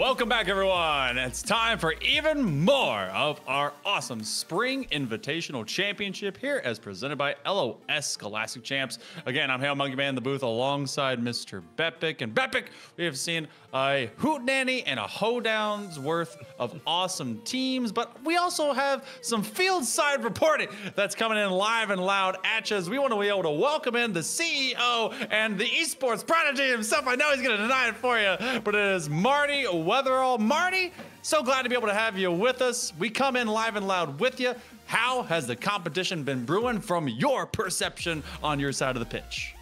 Welcome back, everyone. It's time for even more of our awesome Spring Invitational Championship here as presented by LOS Scholastic Champs. Again, I'm Hail Monkey Man in the booth alongside Mr. Bepic. And Bepic, we have seen a hootenanny and a hoedown's worth of awesome teams, but we also have some field side reporting that's coming in live and loud at you as we want to be able to welcome in the CEO and the Esports prodigy himself. I know he's going to deny it for you, but it is Marty Weatherall. Marty, so glad to be able to have you with us. We come in live and loud with you. How has the competition been brewing from your perception on your side of the pitch?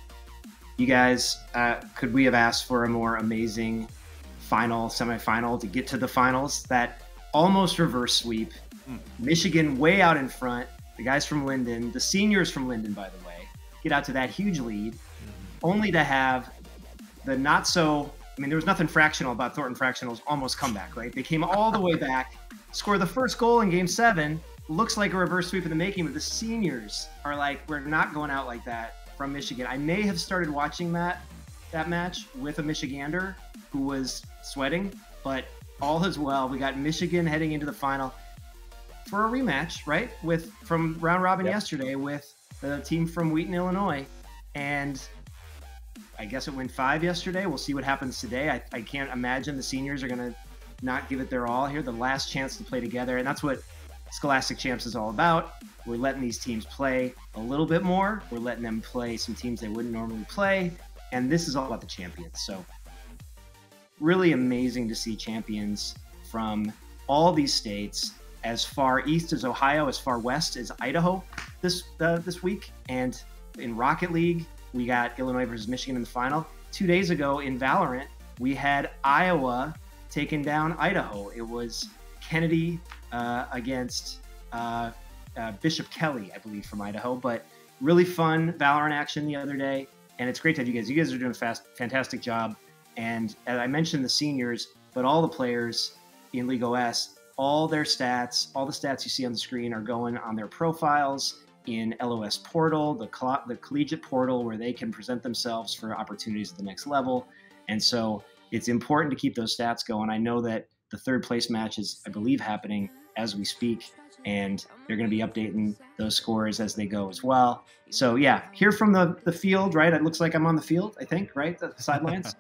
You guys, could we have asked for a more amazing final, semifinal to get to the finals? That almost reverse sweep. Michigan way out in front. The guys from Linden, the seniors from Linden, by the way, get out to that huge lead, only to have the not so, I mean, there was nothing fractional about Thornton Fractional's almost comeback, right? They came all the way back, score the first goal in game 7. Looks like a reverse sweep in the making, but the seniors are like, we're not going out like that from Michigan. I may have started watching that match with a Michigander who was sweating, but all is well. We got Michigan heading into the final for a rematch, right? From round robin yesterday with the team from Wheaton, Illinois. And I guess it went 5 yesterday. We'll see what happens today. I can't imagine the seniors are going to not give it their all here. The last chance to play together. And that's what Scholastic Champs is all about. We're letting these teams play a little bit more. We're letting them play some teams they wouldn't normally play. And this is all about the champions. So really amazing to see champions from all these states, as far east as Ohio, as far west as Idaho this week. And in Rocket League, we got Illinois versus Michigan in the final. 2 days ago in Valorant, we had Iowa taking down Idaho. It was Kennedy against Bishop Kelly, I believe, from Idaho. But really fun Valorant action the other day. And it's great to have you guys. You guys are doing a fantastic job. And as I mentioned, the seniors, but all the players in League OS, all their stats, all the stats you see on the screen are going on their profiles in LOS Portal, the collegiate portal, where they can present themselves for opportunities at the next level. And so it's important to keep those stats going. I know that the third place match is, I believe, happening as we speak, and they're going to be updating those scores as they go as well. So yeah, here from the field, right? It looks like I'm on the field, I think, right? The sidelines,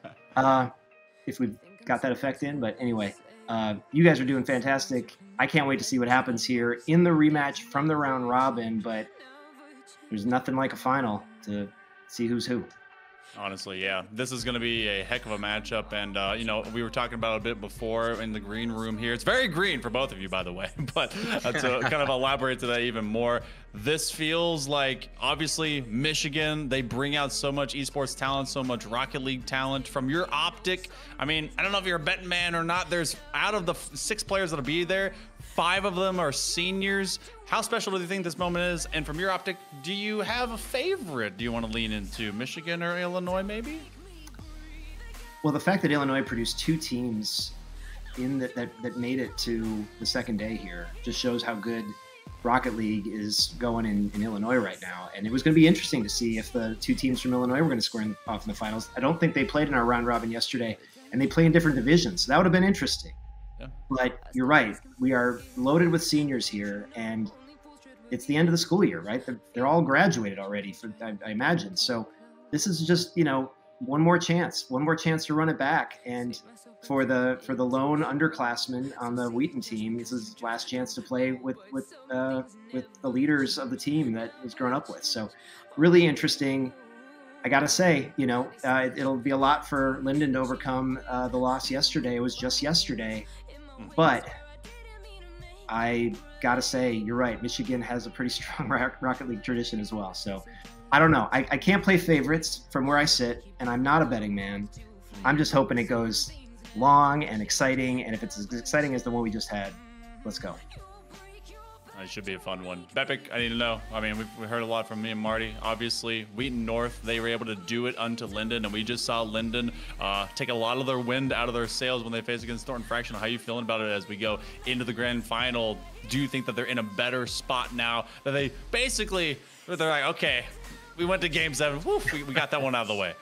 if we've got that effect in. But anyway, you guys are doing fantastic. I can't wait to see what happens here in the rematch from the round robin, but there's nothing like a final to see who's who. Honestly, yeah, this is going to be a heck of a matchup. And, you know, we were talking about it a bit before in the green room here. It's very green for both of you, by the way, but to kind of elaborate to that even more, this feels like, obviously, Michigan, they bring out so much esports talent, so much Rocket League talent. From your optic, I mean, I don't know if you're a betting man or not. There's, out of the 6 players that'll be there, 5 of them are seniors. How special do you think this moment is? And from your optic, do you have a favorite? Do you want to lean into Michigan or Illinois, maybe? Well, the fact that Illinois produced 2 teams in that made it to the second day here just shows how good Rocket League is going in Illinois right now. And it was going to be interesting to see if the 2 teams from Illinois were going to score off in the finals. I don't think they played in our round robin yesterday, and they play in different divisions. So that would have been interesting. Yeah. But you're right. We are loaded with seniors here, and it's the end of the school year, right? They're all graduated already, I imagine. So this is just, you know, one more chance to run it back. And for the lone underclassman on the Wheaton team, this is his last chance to play with the leaders of the team that he's grown up with. So really interesting. I got to say, you know, it'll be a lot for Linden to overcome the loss yesterday. It was just yesterday. But I got to say, you're right. Michigan has a pretty strong Rocket League tradition as well. So I don't know. I can't play favorites from where I sit, and I'm not a betting man. I'm just hoping it goes long and exciting. And if it's as exciting as the one we just had, let's go. It should be a fun one. Bepic, I need to know. I mean, we've heard a lot from me and Marty. Obviously, Wheaton North, they were able to do it unto Linden, and we just saw Linden take a lot of their wind out of their sails when they faced against Thornton Fractional. How are you feeling about it as we go into the grand final? Do you think that they're in a better spot now that they basically, they're like, okay, we went to game 7. Woof, we got that one out of the way.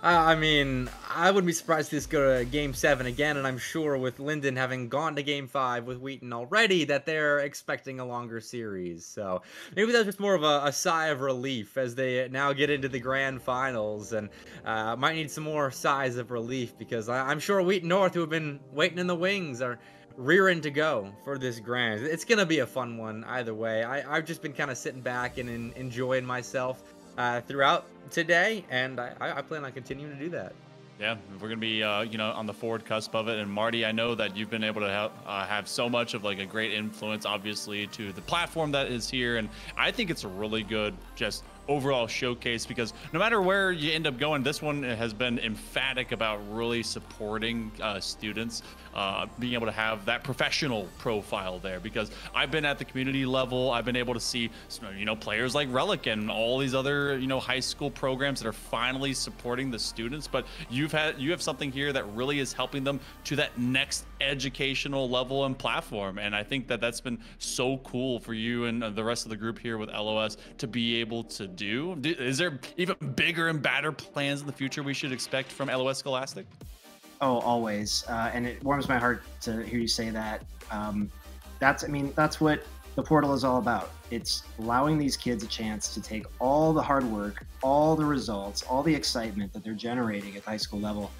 I mean, I wouldn't be surprised to see this go to Game 7 again, and I'm sure with Linden having gone to Game 5 with Wheaton already that they're expecting a longer series. So maybe that's just more of a sigh of relief as they now get into the grand finals, and might need some more sighs of relief because I'm sure Wheaton North, who have been waiting in the wings, are rearing to go for this grand. It's going to be a fun one either way. I've just been kind of sitting back and enjoying myself throughout today, and I plan on continuing to do that. Yeah, we're gonna be on the forward cusp of it. And Marty, I know that you've been able to have so much of like a great influence, obviously, to the platform that is here, and I think it's a really good just overall showcase because no matter where you end up going, this one has been emphatic about really supporting students, being able to have that professional profile there. Because I've been at the community level, I've been able to see players like Relic and all these other high school programs that are finally supporting the students, but you have something here that really is helping them to that next educational level and platform. And I think that that's been so cool for you and the rest of the group here with LOS to be able to do. Is there even bigger and badder plans in the future we should expect from LOS Scholastic? Oh, always. And it warms my heart to hear you say that. That's what the portal is all about. It's allowing these kids a chance to take all the hard work, all the results, all the excitement that they're generating at the high school level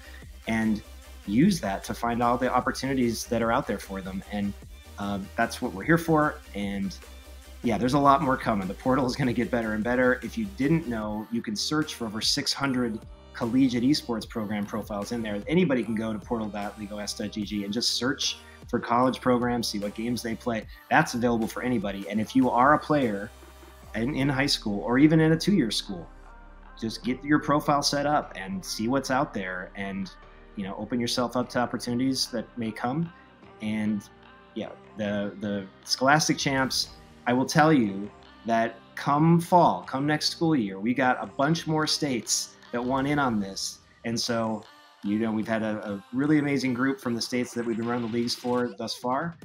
and use that to find all the opportunities that are out there for them. And that's what we're here for. And yeah, there's a lot more coming. The portal is going to get better and better. If you didn't know, you can search for over 600 collegiate esports program profiles in there. Anybody can go to portal.legos.gg and just search for college programs, see what games they play. That's available for anybody. And if you are a player in high school or even in a 2-year school, just get your profile set up and see what's out there and open yourself up to opportunities that may come. And yeah, the Scholastic Champs, I will tell you that come fall, come next school year, we got a bunch more states that want in on this. And so, we've had a really amazing group from the states that we've been running the leagues for thus far.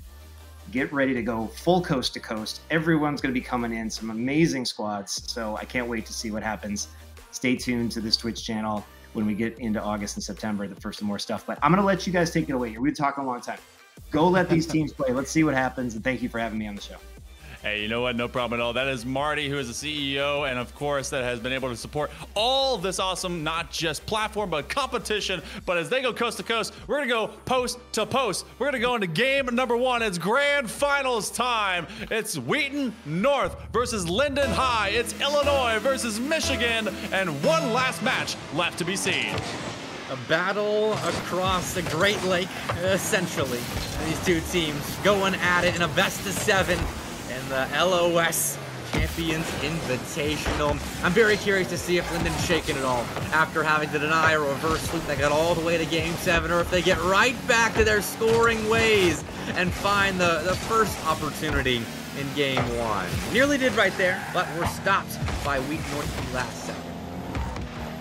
Get ready to go full coast to coast. Everyone's going to be coming in, some amazing squads. So I can't wait to see what happens. Stay tuned to this Twitch channel when we get into August and September, the first and more stuff. But I'm going to let you guys take it away here. We've been talking a long time. Go let these teams play. Let's see what happens. And thank you for having me on the show. Hey, you know what? No problem at all. That is Marty, who is the CEO, and of course, that has been able to support all this awesome, not just platform, but competition. But as they go coast to coast, we're going to go post to post. We're going to go into game number 1. It's grand finals time. It's Wheaton North versus Linden High. It's Illinois versus Michigan, and one last match left to be seen. A battle across the Great Lake, essentially. These two teams going at it in a best of 7. And the LOS Champions Invitational. I'm very curious to see if Linden's shaking it all after having to deny a reverse sweep that got all the way to Game 7, or if they get right back to their scoring ways and find the first opportunity in Game 1. Nearly did right there, but were stopped by Wheaton North the last second.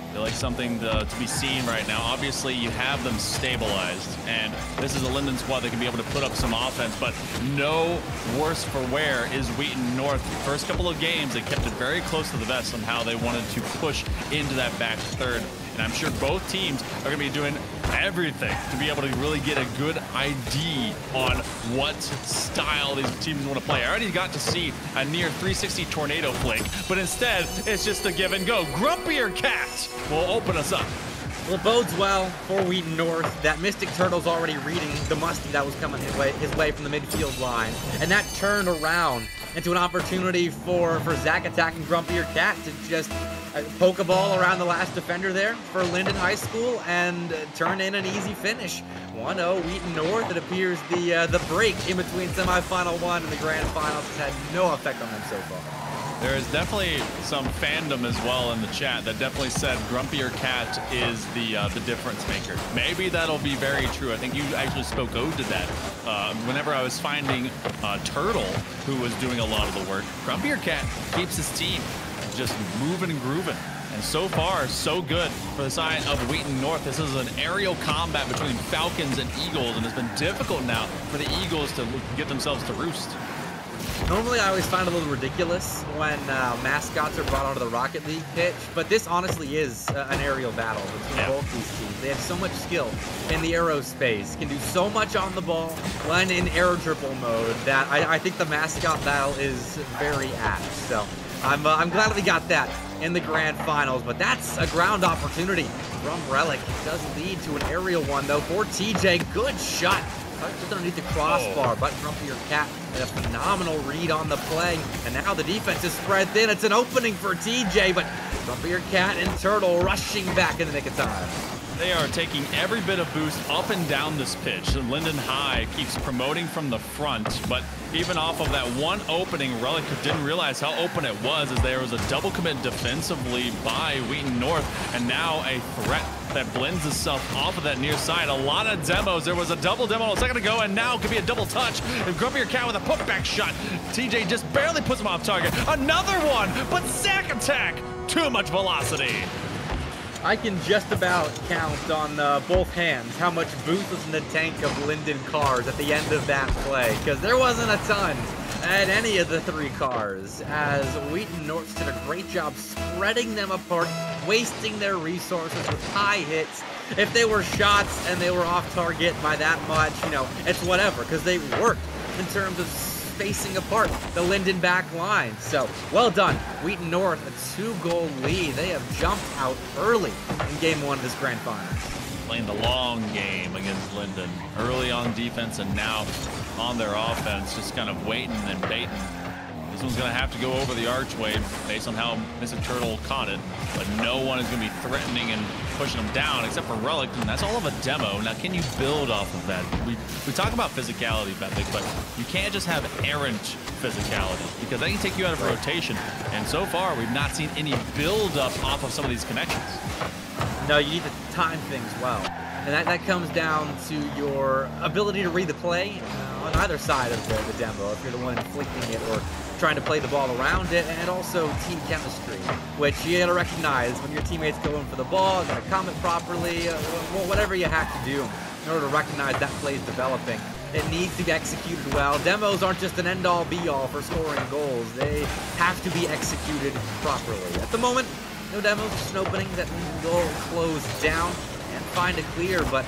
I feel like something to be seen right now. Obviously, you have them stabilized, and this is a Linden squad that can be able to put up some offense, but no worse for wear is Wheaton North. First couple of games, they kept it very close to the vest on how they wanted to push into that back third. And I'm sure both teams are going to be doing everything to be able to really get a good ID on what style these teams want to play. I already got to see a near 360 tornado flick, but instead, it's just a give and go. Grumpier Cat will open us up. Well, it bodes well for Wheaton North. That Mystic Turtle's already reading the Musty that was coming his way from the midfield line. And that turned around into an opportunity for Zach attacking Grumpier Cat to just poke a ball around the last defender there for Linden High School and turn in an easy finish. 1-0 Wheaton North. It appears the break in between semifinal 1 and the grand finals has had no effect on them so far. There is definitely some fandom as well in the chat that definitely said Grumpier Cat is the difference maker. Maybe that'll be very true. I think you actually spoke ode to that. Whenever I was finding Turtle, who was doing a lot of the work, Grumpier Cat keeps his team just moving and grooving. And so far, so good for the side of Wheaton North. This is an aerial combat between Falcons and Eagles, and it's been difficult now for the Eagles to get themselves to roost. Normally, I always find it a little ridiculous when mascots are brought onto the Rocket League pitch, but this honestly is an aerial battle between both these teams. They have so much skill in the aerospace, can do so much on the ball when in air dribble mode that I think the mascot battle is very apt. So I'm glad we got that in the grand finals, but that's a ground opportunity from Relic. It does lead to an aerial one, though, for TJ. Good shot. Just underneath the crossbar, but Grumpier Cat had a phenomenal read on the play, and now the defense is spread thin. It's an opening for TJ, but Grumpier Cat and Turtle rushing back in the nick of time. They are taking every bit of boost up and down this pitch. Linden High keeps promoting from the front, but even off of that one opening, Relic didn't realize how open it was, as there was a double commit defensively by Wheaton North, and now a threat that blends itself off of that near side. A lot of demos. There was a double demo a second ago, and now could be a double touch. And Grumpier Cat with a putback shot. TJ just barely puts him off target. Another one, but Zack Attack, too much velocity. I can just about count on both hands how much boost was in the tank of Linden cars at the end of that play, because there wasn't a ton at any of the three cars, as Wheaton North did a great job spreading them apart, wasting their resources with high hits. If they were shots and they were off target by that much, you know, it's whatever, because they worked in terms of spacing apart the Linden back line. So, well done. Wheaton North, a 2-goal lead. They have jumped out early in game 1 of this grand final. Playing the long game against Linden. Early on defense and now on their offense, just kind of waiting and baiting. This one's going to have to go over the archway based on how Mr. Turtle caught it, but no one is going to be threatening and pushing them down except for Relic, and that's all of a demo. Now, can you build off of that? We talk about physicality, Bethik, but you can't just have errant physicality, because that can take you out of rotation, and so far we've not seen any build up off of some of these connections. No, you need to time things well, and that comes down to your ability to read the play on either side of the demo, if you're the one inflicting it or trying to play the ball around it, and also team chemistry, which you gotta recognize when your teammates go in for the ball, gotta comment properly, whatever you have to do in order to recognize that play is developing. It needs to be executed well. Demos aren't just an end-all be-all for scoring goals. They have to be executed properly. At the moment, no demos, just an opening that will close down and find a clear, but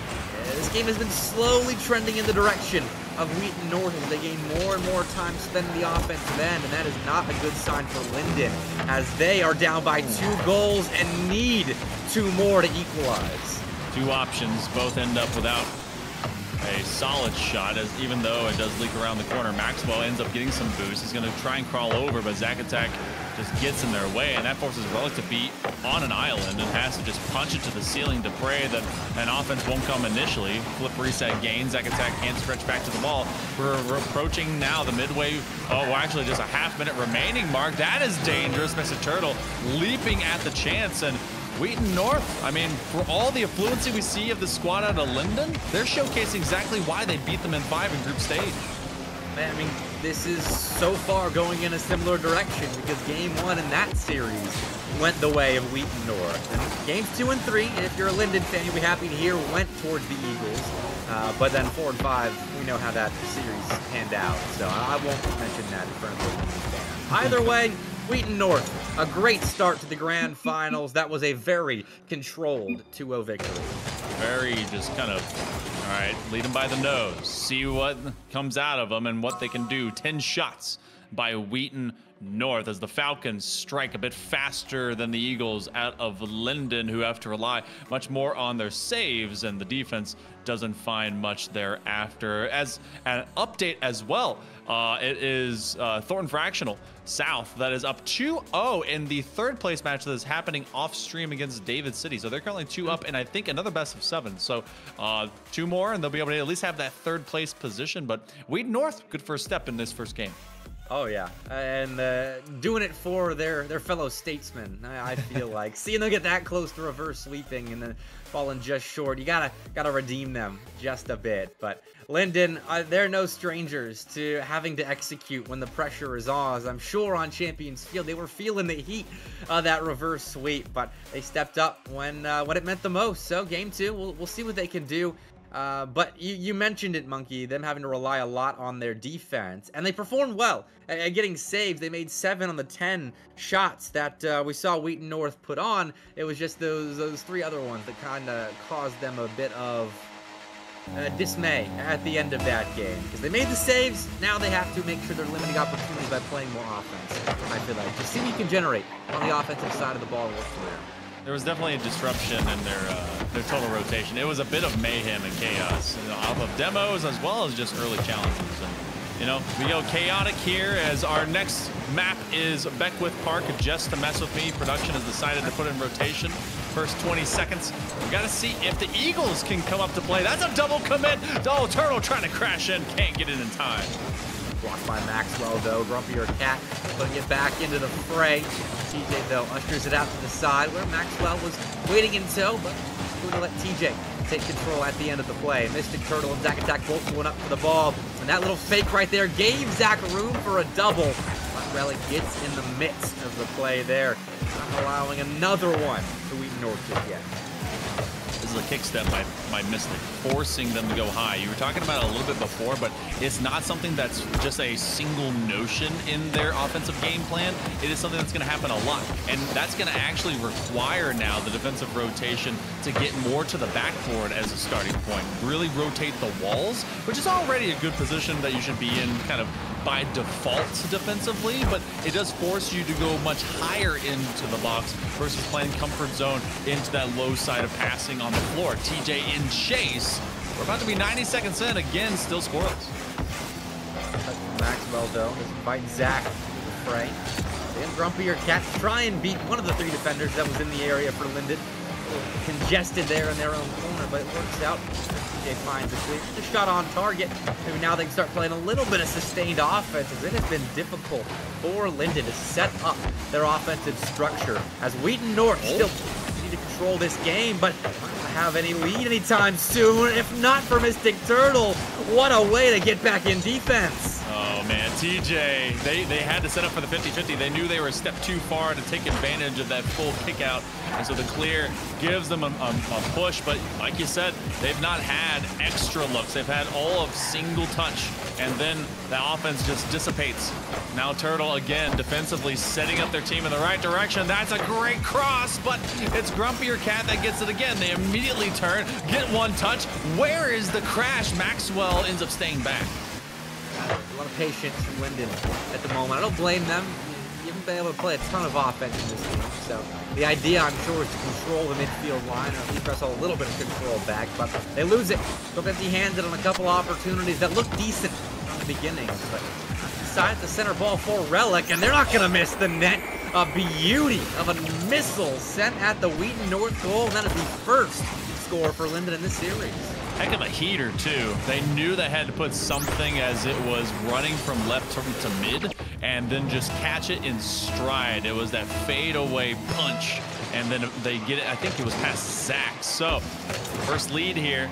this game has been slowly trending in the direction of Wheaton North as they gain more and more time spent in the offensive end, and that is not a good sign for Linden, as they are down by 2 goals and need 2 more to equalize. 2 options, both end up without a solid shot, as even though it does leak around the corner, Maxwell ends up getting some boost. He's going to try and crawl over, but Zack Attack just gets in their way, and that forces Relic to be on an island and has to just punch it to the ceiling to pray that an offense won't come initially. Flip reset gain. Zack Attack can't stretch back to the ball. We're approaching now the midway. Oh, well, actually just a half-minute remaining mark. That is dangerous. Mr. Turtle leaping at the chance, and Wheaton North, I mean, for all the affluency we see of the squad out of Linden, they're showcasing exactly why they beat them in 5 in group stage. I mean, this is so far going in a similar direction, because game 1 in that series went the way of Wheaton North. And games 2 and 3, if you're a Linden fan, you'll be happy to hear, went towards the Eagles. But then 4 and 5, we know how that series panned out. So I won't mention that in front of the Linden fans. Either way, Wheaton North, a great start to the grand finals. That was a very controlled 2-0 victory. Very just kind of, all right, lead them by the nose. See what comes out of them and what they can do. 10 shots by Wheaton North as the Falcons strike a bit faster than the Eagles out of Linden, who have to rely much more on their saves, and the defense doesn't find much thereafter. As an update as well, it is Thornton Fractional South that is up 2-0 in the 3rd place match that is happening off stream against David City. So they're currently 2 up, and I think another best of 7. So 2 more, and they'll be able to at least have that 3rd place position. But Wheaton North, good first step in this first game. Oh yeah, and doing it for their fellow statesmen. I feel like seeing them get that close to reverse sweeping and then falling just short, you gotta redeem them just a bit. But Linden, they're no strangers to having to execute when the pressure is on. As I'm sure on Champions Field, they were feeling the heat of that reverse sweep, but they stepped up when it meant the most. So game 2, we'll see what they can do. But you mentioned it, Monkey, them having to rely a lot on their defense, and they performed well at getting saves. They made 7 on the 10 shots that we saw Wheaton North put on. It was just those 3 other ones that kind of caused them a bit of dismay at the end of that game, because they made the saves. Now they have to make sure they're limiting opportunities by playing more offense. I feel like just see what you can generate on the offensive side of the ball. Work from there. There was definitely a disruption in their total rotation. It was a bit of mayhem and chaos, off of demos as well as just early challenges. And, we go chaotic here as our next map is Beckwith Park. Just to mess with me, production has decided to put in rotation. First 20 seconds. We got to see if the Eagles can come up to play. That's a double commit. Oh, Turtle trying to crash in. Can't get it in time. Blocked by Maxwell, though. Grumpier Cat putting it back into the fray. TJ, though, ushers it out to the side where Maxwell was waiting in tow, but going to let TJ take control at the end of the play. Mystic Turtle and Zack Attack both going up for the ball. And that little fake right there gave Zack room for a double. But Relic gets in the midst of the play there, not allowing another one to Wheaton North just yet. This is a kick step by Mystic, forcing them to go high. You were talking about it a little bit before, but it's not something that's just a single notion in their offensive game plan. It is something that's going to happen a lot, and that's going to actually require now the defensive rotation to get more to the backboard as a starting point. Really rotate the walls, which is already a good position that you should be in kind of by default defensively, but it does force you to go much higher into the box versus playing comfort zone into that low side of passing on the floor. TJ in chase. We're about to be 90 seconds in. Again, still scoreless. Maxwell, though, is inviting Zack to the fray. And Grumpier Cat try and beat one of the 3 defenders that was in the area for Linden. Congested there in their own corner, but it works out. TJ finds a clear shot on target. Maybe now they can start playing a little bit of sustained offense, as it has been difficult for Linden to set up their offensive structure. As Wheaton North still need to control this game, but not gonna have any lead anytime soon. If not for Mystic Turtle, what a way to get back in defense. Oh man, TJ, they had to set up for the 50-50. They knew they were a step too far to take advantage of that full kick out. And so the clear gives them a push, but like you said, they've not had extra looks. They've had all of single touch, and then the offense just dissipates. Now Turtle again defensively setting up their team in the right direction. That's a great cross, but it's Grumpier Cat that gets it again. They immediately turn, get one touch. Where is the crash? Maxwell ends up staying back. A lot of patience from Linden at the moment. I don't blame them. You haven't been able to play a ton of offense in this game. So the idea, I'm sure, is to control the midfield line, or at least wrestle a little bit of control back. But they lose it. Go empty-handed on a couple opportunities that look decent from the beginning. But decide the center ball for Relic, and they're not going to miss the net. A beauty of a missile sent at the Wheaton North goal. And that is the first score for Linden in this series. Heck of a heater, too. They knew they had to put something as it was running from left to mid and then just catch it in stride. It was that fadeaway punch, and then they get it. I think it was past Zack. So, first lead here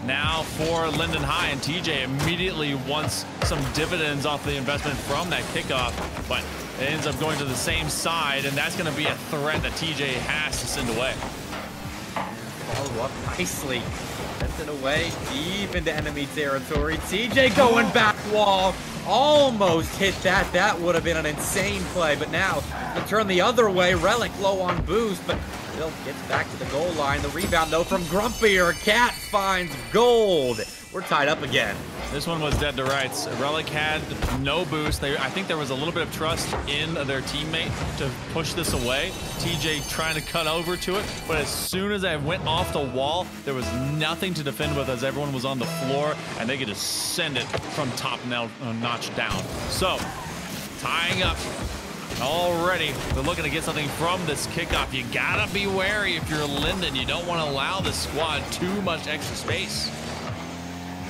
now for Linden High, and TJ immediately wants some dividends off the investment from that kickoff, but it ends up going to the same side, and that's going to be a threat that TJ has to send away. Follow up nicely. Sends it away deep into enemy territory. TJ going back wall. Almost hit that. That would have been an insane play. But now, to turn the other way. Relic low on boost, but still gets back to the goal line. The rebound, though, from Grumpier Cat finds gold. We're tied up again. This one was dead to rights. Relic had no boost. I think there was a little bit of trust in their teammate to push this away. TJ trying to cut over to it, but as soon as I went off the wall, there was nothing to defend with as everyone was on the floor, and they could just send it from top notch down. So, tying up already. They're looking to get something from this kickoff. You gotta be wary if you're Linden. You don't want to allow the squad too much extra space.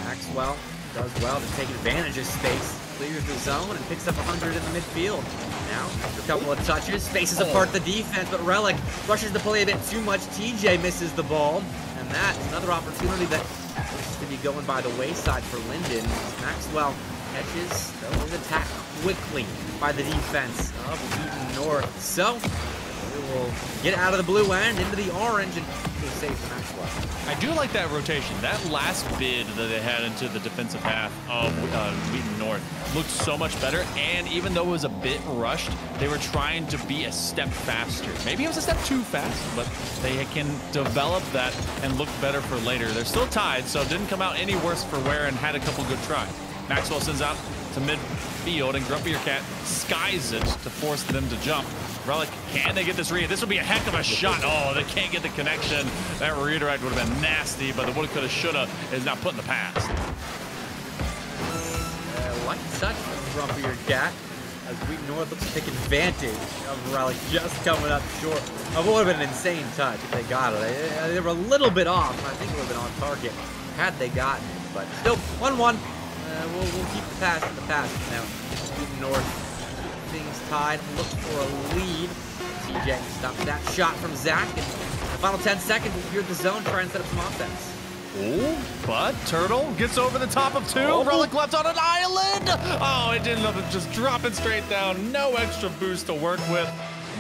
Maxwell does well to take advantage of space, clears the zone, and picks up 100 in the midfield. Now, after a couple of touches, spaces apart the defense, but Relic rushes the play a bit too much. TJ misses the ball, and that is another opportunity that looks to be going by the wayside for Linden. Maxwell catches, though, is attacked quickly by the defense of Wheaton North. So, It will get out of the blue end into the orange and it'll save for Maxwell. I do like that rotation. That last bid that they had into the defensive half of Wheaton North looked so much better. And even though it was a bit rushed, they were trying to be a step faster. Maybe it was a step too fast, but they can develop that and look better for later. They're still tied, so it didn't come out any worse for wear and had a couple good tries. Maxwell sends out to midfield, and Grumpy Your Cat skies it to force them to jump. Relic, can they get this read? This would be a heck of a shot. Oh, they can't get the connection. That redirect would have been nasty, but the woulda, coulda, shoulda is not put in the past. Light touch from Grumpy Your Cat as Wheaton North looks to take advantage of Relic just coming up short of what would have been an insane touch if they got it. They were a little bit off. I think it would have been on target had they gotten it, but still 1-1. We'll keep the pass in the past now. Wheaton North keep things tied, look for a lead. TJ stops that shot from Zach. And the final 10 seconds, we'll clear the zone, try and set up some offense. Oh, but Turtle gets over the top of two. Oh. Relic left on an island. Oh, it didn't nothing, just dropping straight down. No extra boost to work with.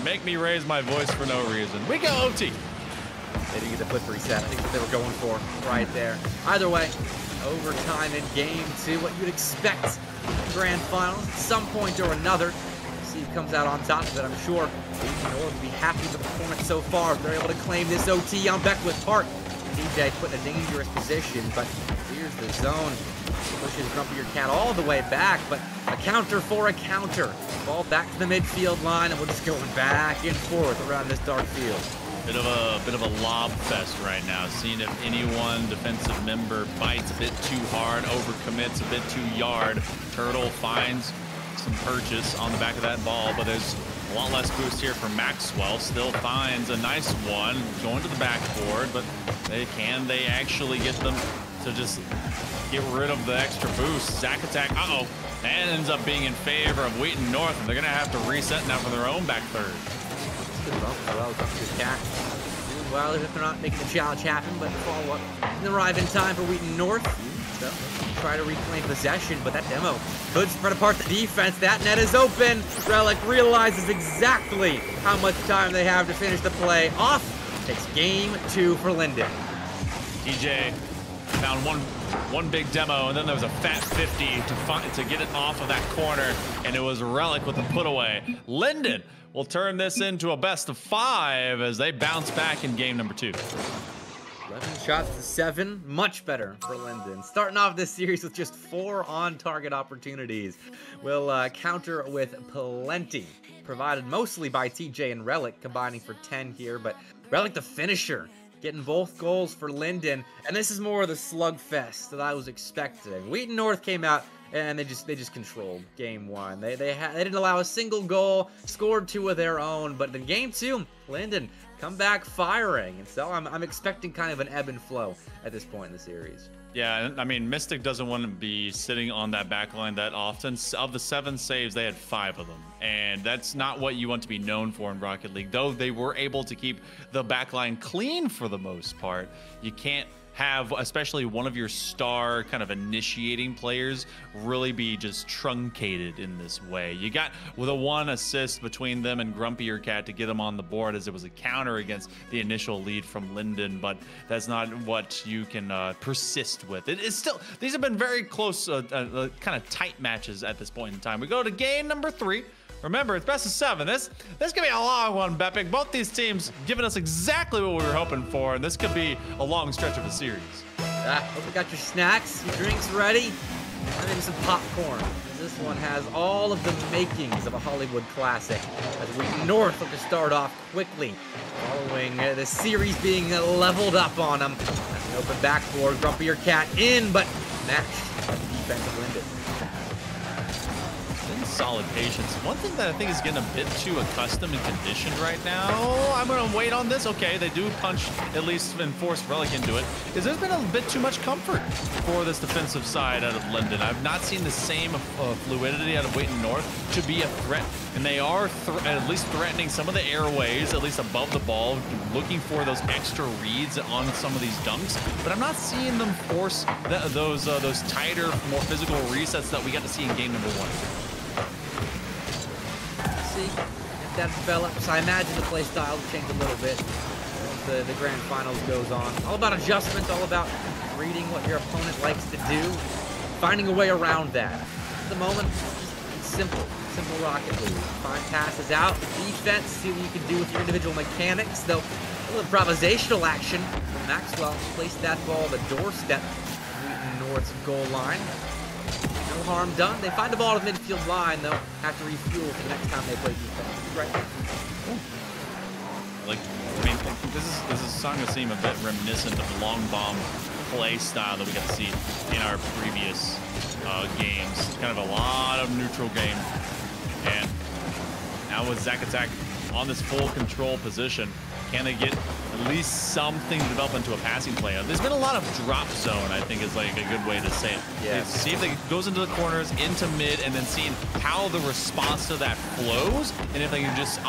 Make me raise my voice for no reason. We go OT. They didn't get the flip reset. I think what they were going for right there. Either way, overtime in game 2. What you'd expect in the grand finals at some point or another. See who comes out on top of it, I'm sure. Wheaton North will be happy with the performance so far. They're able to claim this OT on Beckwith Park. DJ put in a dangerous position, but here's the zone. Pushes Grumpy Your Cat all the way back, but a counter for a counter. Ball back to the midfield line, and we're just going back and forth around this dark field. Bit of a lob fest right now. Seeing if any one defensive member bites a bit too hard, overcommits a bit too yard. Turtle finds some purchase on the back of that ball, but there's a lot less boost here for Maxwell. Still finds a nice one going to the backboard, but can they actually get them to just get rid of the extra boost? Zach attack, and ends up being in favor of Wheaton North, and they're gonna have to reset now for their own back third. Well, Cat doing well if they're not making the challenge happen, but follow-up didn't arrive in time for Wheaton North. So try to reclaim possession, but that demo could spread apart the defense. That net is open. Relic realizes exactly how much time they have to finish the play off. It's game 2 for Linden. TJ found one big demo, and then there was a fat 50 to get it off of that corner, and it was Relic with the put away. Linden will turn this into a best of 5 as they bounce back in game number 2. 11 shots to 7, much better for Linden. Starting off this series with just 4 on-target opportunities. We'll counter with plenty, provided mostly by TJ and Relic, combining for 10 here, but Relic the finisher, getting both goals for Linden, and this is more of the slugfest that I was expecting. Wheaton North came out and they just controlled game 1. They didn't allow a single goal, scored 2 of their own, but in game 2, Linden come back firing, and so I'm expecting kind of an ebb and flow at this point in the series. Yeah, I mean, Mystic doesn't want to be sitting on that back line that often. Of the 7 saves, they had 5 of them. And that's not what you want to be known for in Rocket League. Though they were able to keep the back line clean for the most part, you can't have, especially one of your star kind of initiating players, really be just truncated in this way. You got with a 1 assist between them and Grumpy Your Cat to get them on the board, as it was a counter against the initial lead from Linden, but that's not what you can persist with. It is still, these have been very close, kind of tight matches at this point in time. We go to game number 3. Remember, it's best of 7. This could be a long one, Bepic. Both these teams giving us exactly what we were hoping for, and this could be a long stretch of a series. Hope you got your snacks, your drinks ready, and maybe some popcorn. This one has all of the makings of a Hollywood classic, as Wheaton North look to start off quickly, following the series being leveled up on them. That's an open backboard, Grumpy Your Cat in, but matched by the defense of Linden. Solid patience. One thing that I think is getting a bit too accustomed and conditioned right now, I'm going to wait on this. Okay, they do punch, at least, and force Relic into it, is there's been a bit too much comfort for this defensive side out of Linden. I've not seen the same fluidity out of Wheaton North to be a threat, and they are at least threatening some of the airways, at least above the ball, looking for those extra reads on some of these dunks, but I'm not seeing them force those tighter, more physical resets that we got to see in game number 1. If that develops. I imagine the play style will change a little bit as the grand finals goes on. All about adjustment, all about reading what your opponent likes to do, finding a way around that. At the moment, it's simple Rocket League. Find passes out, defense, see what you can do with your individual mechanics, though a little improvisational action. Maxwell placed that ball on the doorstep of Wheaton North's goal line. No harm done. They find the ball to the midfield line, though. Have to refuel for the next time they play defense. Right. This is starting to seem a bit reminiscent of the long bomb play style that we got to see in our previous games. Kind of a lot of neutral game. And now with Zacatec on this full control position, can they get at least something to develop into a passing play? There's been a lot of drop zone, I think is like a good way to say it. Yeah. See if it goes into the corners, into mid, and then seeing how the response to that flows, and if they can just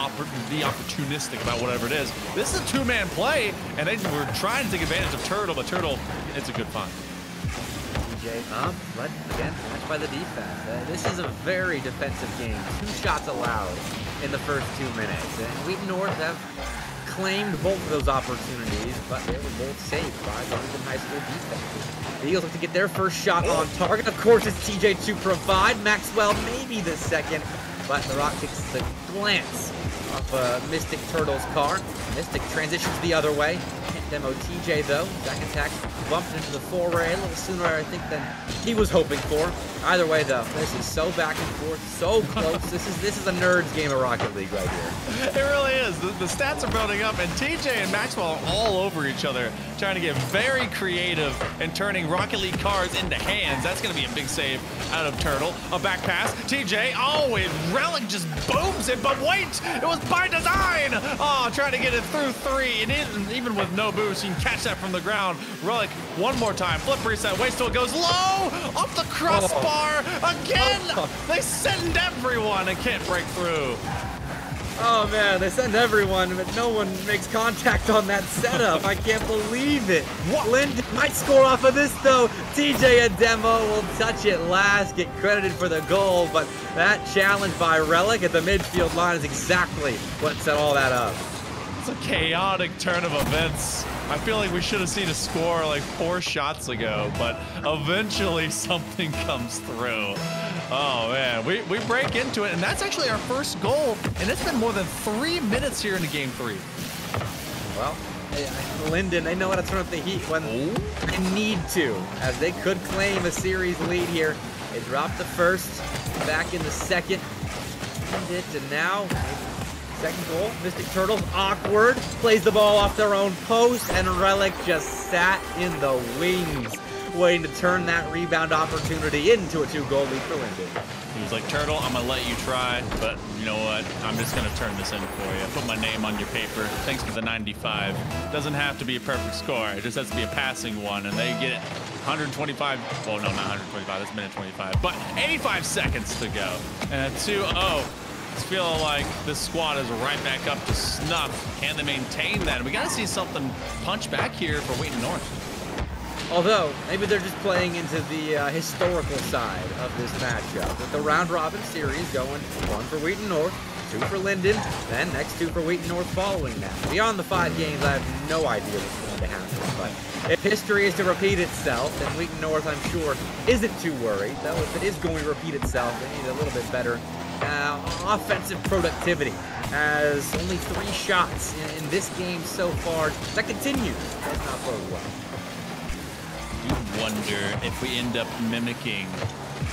be opportunistic about whatever it is. This is a two-man play, and they were trying to take advantage of Turtle, but Turtle, it's a good find. But again, matched by the defense. This is a very defensive game. 2 shots allowed in the first 2 minutes. And Wheaton North have claimed both of those opportunities, but they were both saved by Linden High School defense. The Eagles look to get their first shot on target. Of course, it's TJ to provide. Maxwell maybe the second, but the Rock takes the glance off Mystic Turtle's car. Mystic transitions the other way. Can't demo TJ though. Zacatec bumped into the foray a little sooner, I think, than he was hoping for. Either way though, this is so back and forth, so close. This is a nerds game of Rocket League right here. It really is. The stats are building up, and TJ and Maxwell are all over each other, trying to get very creative and turning Rocket League cards into hands. That's going to be a big save out of Turtle. A back pass. TJ, and Relic just booms it, but wait, it was by design. Oh, trying to get it through 3, and even with no boost, you can catch that from the ground. Relic, one more time. Flip reset. Wait till it goes low. Off the crossbar. Again. They send everyone and can't break through. Oh man, they send everyone, but no one makes contact on that setup. I can't believe it. Linden might score off of this though. TJ Ademo will touch it last, get credited for the goal, but that challenge by Relic at the midfield line is exactly what set all that up. It's a chaotic turn of events. I feel like we should have seen a score like 4 shots ago, but eventually something comes through. Oh man, we break into it, and that's actually our first goal, and it's been more than 3 minutes here in the game 3. Well, Linden, they know how to turn up the heat when they need to, as they could claim a series lead here. They dropped the first, back in the second, and now second goal. Mystic Turtles, awkward, plays the ball off their own post, and Relic just sat in the wings, waiting to turn that rebound opportunity into a 2-goal lead for Linden. He was like, Turtle, I'm gonna let you try, but you know what? I'm just gonna turn this in for you. Put my name on your paper. Thanks for the 95. Doesn't have to be a perfect score. It just has to be a passing one, and they get 125. Well, no, not 125. That's minute 25, but 85 seconds to go, and a 2-0. It's feeling like this squad is right back up to snuff. Can they maintain that? We got to see something punch back here for Wheaton North. Although, maybe they're just playing into the historical side of this matchup. With the round-robin series going 1 for Wheaton North, 2 for Linden, then next 2 for Wheaton North following that. Beyond the 5 games, I have no idea what's going to happen. But if history is to repeat itself, then Wheaton North, I'm sure, isn't too worried. Though if it is going to repeat itself, they need a little bit better offensive productivity, as only 3 shots in this game so far. That continues. That's not bode well. You wonder if we end up mimicking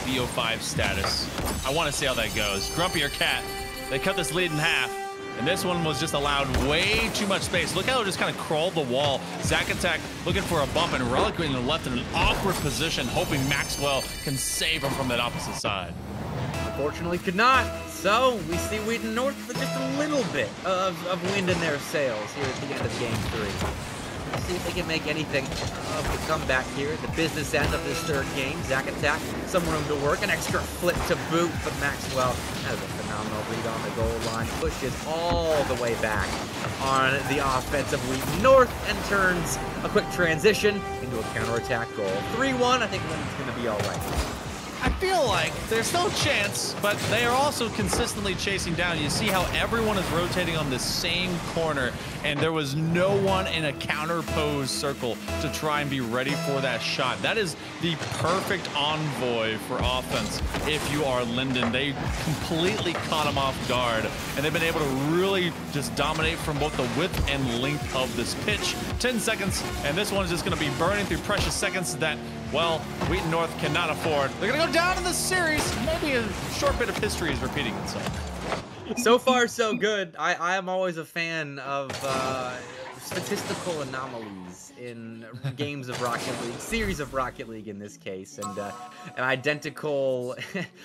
the 05 status. I want to see how that goes. Grumpy or Cat, they cut this lead in half, and this one was just allowed way too much space. Look how it just kind of crawled the wall. Zacatec looking for a bump, and Relic being left in an awkward position, hoping Maxwell can save him from that opposite side. Unfortunately could not. So we see Wheaton North with just a little bit of wind in their sails here at the end of game 3. We'll see if they can make anything of the comeback here at the business end of this 3rd game. Zacatec, some room to work, an extra flip to boot, but Maxwell has a phenomenal read on the goal line, pushes all the way back on the offense of Wheaton North, and turns a quick transition into a counterattack goal. 3-1, I think Linden's going to be all right. I feel like there's still a chance, but they are also consistently chasing down. You see how everyone is rotating on the same corner, and there was no one in a counter-pose circle to try and be ready for that shot. That is the perfect envoy for offense if you are Linden. They completely caught him off guard, and they've been able to really just dominate from both the width and length of this pitch. 10 seconds, and this one is just going to be burning through precious seconds that, well, Wheaton North cannot afford. They're going to go down in this series. Maybe a short bit of history is repeating itself. So far, so good. I am always a fan of statistical anomalies in games of Rocket League, series of Rocket League in this case, and an identical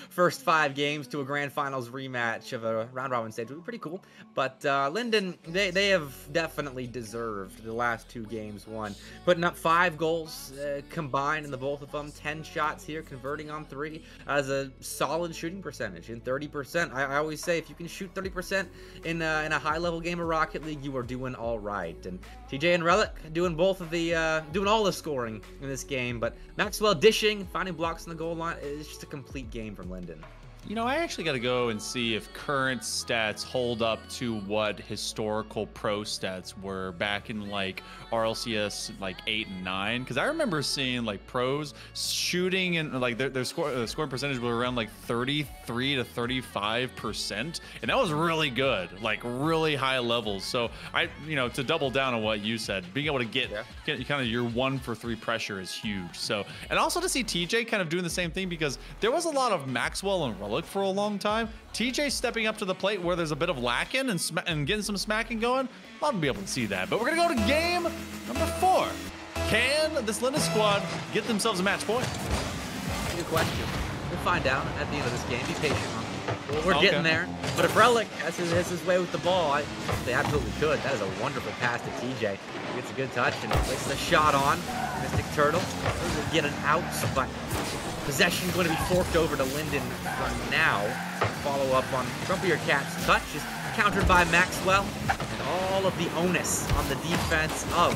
first 5 games to a grand finals rematch of a round robin stage would be pretty cool. But Linden, they have definitely deserved the last 2 games won, putting up 5 goals combined in the both of them, 10 shots here, converting on 3 as a solid shooting percentage in 30%. I always say if you can shoot 30% in a high level game of Rocket League, you are doing all right. And TJ and Relic doing both of the doing all the scoring in this game, but Maxwell dishing, finding blocks on the goal line. It's just a complete game from Linden. You know, I actually got to go and see if current stats hold up to what historical pro stats were back in like RLCS like 8 and 9, because I remember seeing like pros shooting and like their scoring percentage was around like 33 to 35%, and that was really good, like really high levels. So to double down on what you said, being able to get kind of your 1 for 3 pressure is huge. So, and also to see TJ kind of doing the same thing, because there was a lot of Maxwell and Relic for a long time. TJ stepping up to the plate where there's a bit of lacking and getting some smacking going. Love to be able to see that. But we're gonna go to game number 4. Can this Linden squad get themselves a match point? Good question. We'll find out at the end of this game. Be patient. We're getting there. But if Relic has his way with the ball, they absolutely could. That is a wonderful pass to TJ. He gets a good touch and places a shot on. Mystic Turtle will get an out, but possession going to be forked over to Linden for now. Follow up on Grumpier Cat's touch is countered by Maxwell, and all of the onus on the defense of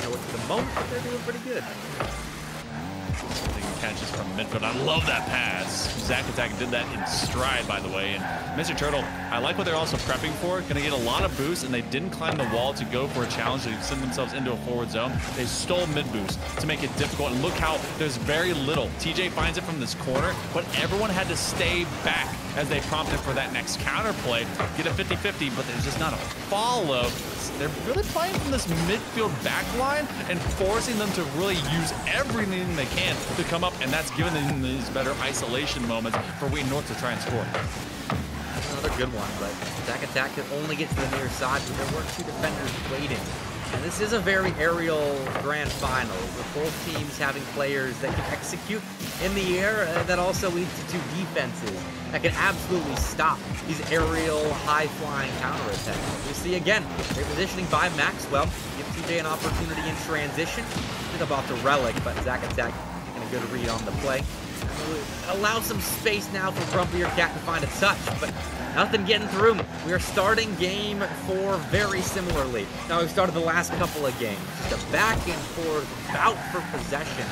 at the moment they're doing pretty good. Catches from midfield. I love that pass. Zach Attack did that in stride, by the way. And Mr. Turtle, I like what they're also prepping for. Going to get a lot of boost, and they didn't climb the wall to go for a challenge to send themselves into a forward zone. They stole mid boost to make it difficult. And look how there's very little. TJ finds it from this corner, but everyone had to stay back as they prompted for that next counter play. Get a 50-50, but there's just not a follow. They're really playing from this midfield back line and forcing them to really use everything they can to come up, and that's giving them these better isolation moments for Wheaton North to try and score. Another good one, but Zach Attack could only get to the near side, but there were 2 defenders waiting. And this is a very aerial grand final, with both teams having players that can execute in the air. That also leads to 2 defenses that can absolutely stop these aerial, high-flying counterattacks. We see again, great positioning by Maxwell. Gives TJ an opportunity in transition. Think about the Relic, but Zach Attack taking a good read on the play. Allow some space now for Grumpier Cat to find a touch, but nothing getting through. We are starting game 4 very similarly. Now we've started the last couple of games. Just a back and forth bout for possession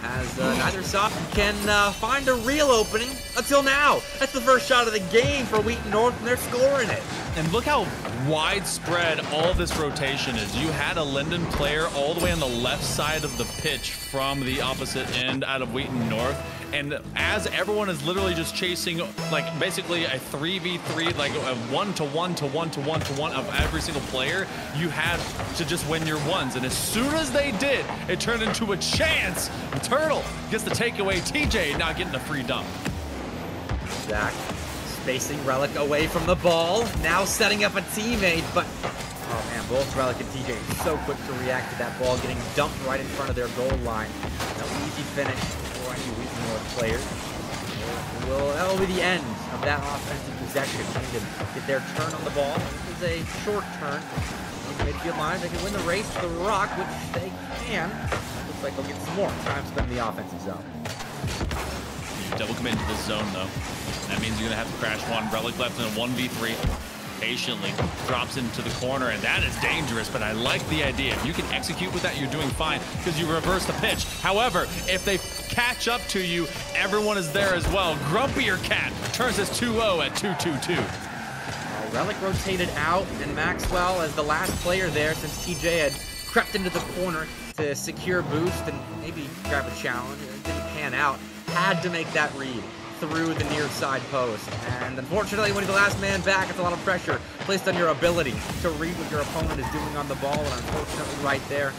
as neither side can find a real opening until now. That's the first shot of the game for Wheaton North, and they're scoring it. And look how widespread all this rotation is. You had a Linden player all the way on the left side of the pitch from the opposite end out of Wheaton North. And as everyone is literally just chasing, like basically a 3v3, like a 1-to-1 to 1 to 1 to 1 of every single player, you had to just win your ones. And as soon as they did, it turned into a chance. The Turtle gets the takeaway. TJ not getting a free dump. Zach spacing Relic away from the ball, now setting up a teammate, but oh man, both Relic and TJ are so quick to react to that ball getting dumped right in front of their goal line. No easy finish for any Wheaton North players. That will be the end of that offensive possession. They need to get their turn on the ball. This is a short turn. On the midfield line, they can win the race to the rock, which they can. Looks like they'll get some more time spent in the offensive zone. You double commit into the zone though. That means you're gonna have to crash one. Relic left in a 1v3. patiently drops into the corner, and that is dangerous, but I like the idea. If you can execute with that, you're doing fine because you reverse the pitch. However, if they catch up to you, everyone is there as well. Grumpier Cat turns this 2-0 at 2-2-2. Relic rotated out, and Maxwell as the last player there, since TJ had crept into the corner to secure boost and maybe grab a challenge. It didn't pan out. Had to make that read through the near side post. And unfortunately, when you're the last man back, it's a lot of pressure placed on your ability to read what your opponent is doing on the ball. And unfortunately, right there,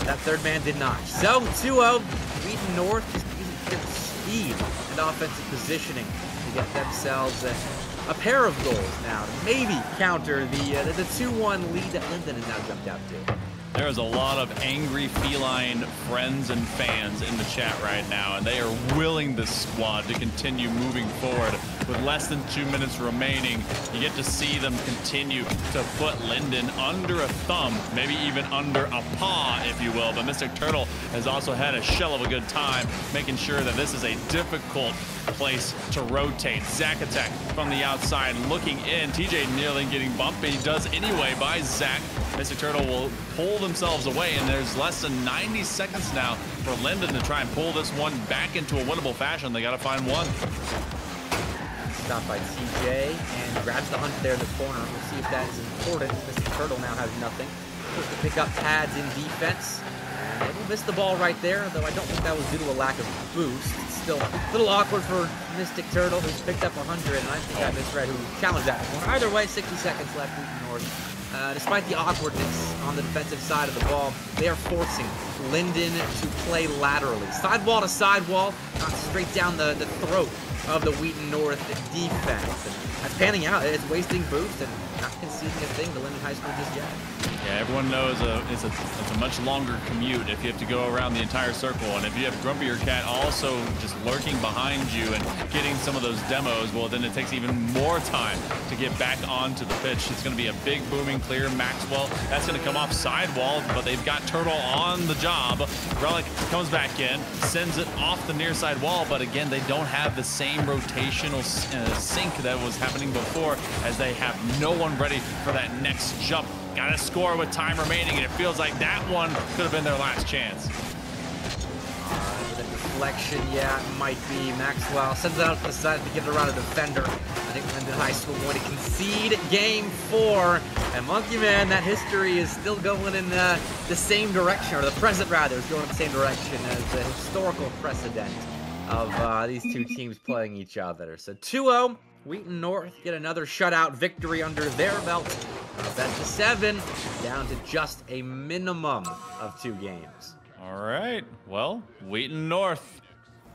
that third man did not. So 2-0, Wheaton North just using their speed and offensive positioning to get themselves a pair of goals now to maybe counter the 2-1 lead that Linden has now jumped out to. There is a lot of angry feline friends and fans in the chat right now, and they are willing this squad to continue moving forward. With less than 2 minutes remaining, you get to see them continue to put Linden under a thumb, maybe even under a paw, if you will. But Mystic Turtle has also had a shell of a good time, making sure that this is a difficult place to rotate. Zach attack from the outside, looking in. TJ nearly getting bumped, but he does anyway by Zach. Mystic Turtle will pull themselves away, and there's less than 90 seconds now for Linden to try and pull this one back into a winnable fashion. They got to find one. Stopped by TJ and grabs the hunt there in the corner. We'll see if that is important. Mystic Turtle now has nothing. Supposed to pick up pads in defense. And they will miss the ball right there, though I don't think that was due to a lack of boost. It's still a little awkward for Mystic Turtle, who's picked up 100, and I think I misread who challenged that one. Either way, 60 seconds left, Wheaton North. Despite the awkwardness on the defensive side of the ball, they are forcing Linden to play laterally. Sidewall to sidewall, not straight down the throat of the Wheaton North defense. And that's panning out. It's wasting boost and not conceding a thing to Linden High School just yet. Yeah, everyone knows it's a much longer commute if you have to go around the entire circle. And if you have Grumpier Cat also just lurking behind you and getting some of those demos, well, then it takes even more time to get back onto the pitch. It's going to be a big booming clear. Maxwell, that's going to come off sidewall, but they've got Turtle on the job. Relic comes back in, sends it off the near side wall, but again, they don't have the same rotational sync that was happening before, as they have no one ready for that next jump. Got to score with time remaining, and it feels like that one could have been their last chance. The deflection, yeah, it might be. Maxwell sends it out to the side to give it around a defender. I think Linden High School going to concede game 4. And Monkey Man, that history is still going in the same direction, or the present rather, is going in the same direction as the historical precedent of these two teams playing each other. So 2-0. Wheaton North get another shutout victory under their belt. That's to 7, down to just a minimum of 2 games. All right, well, Wheaton North,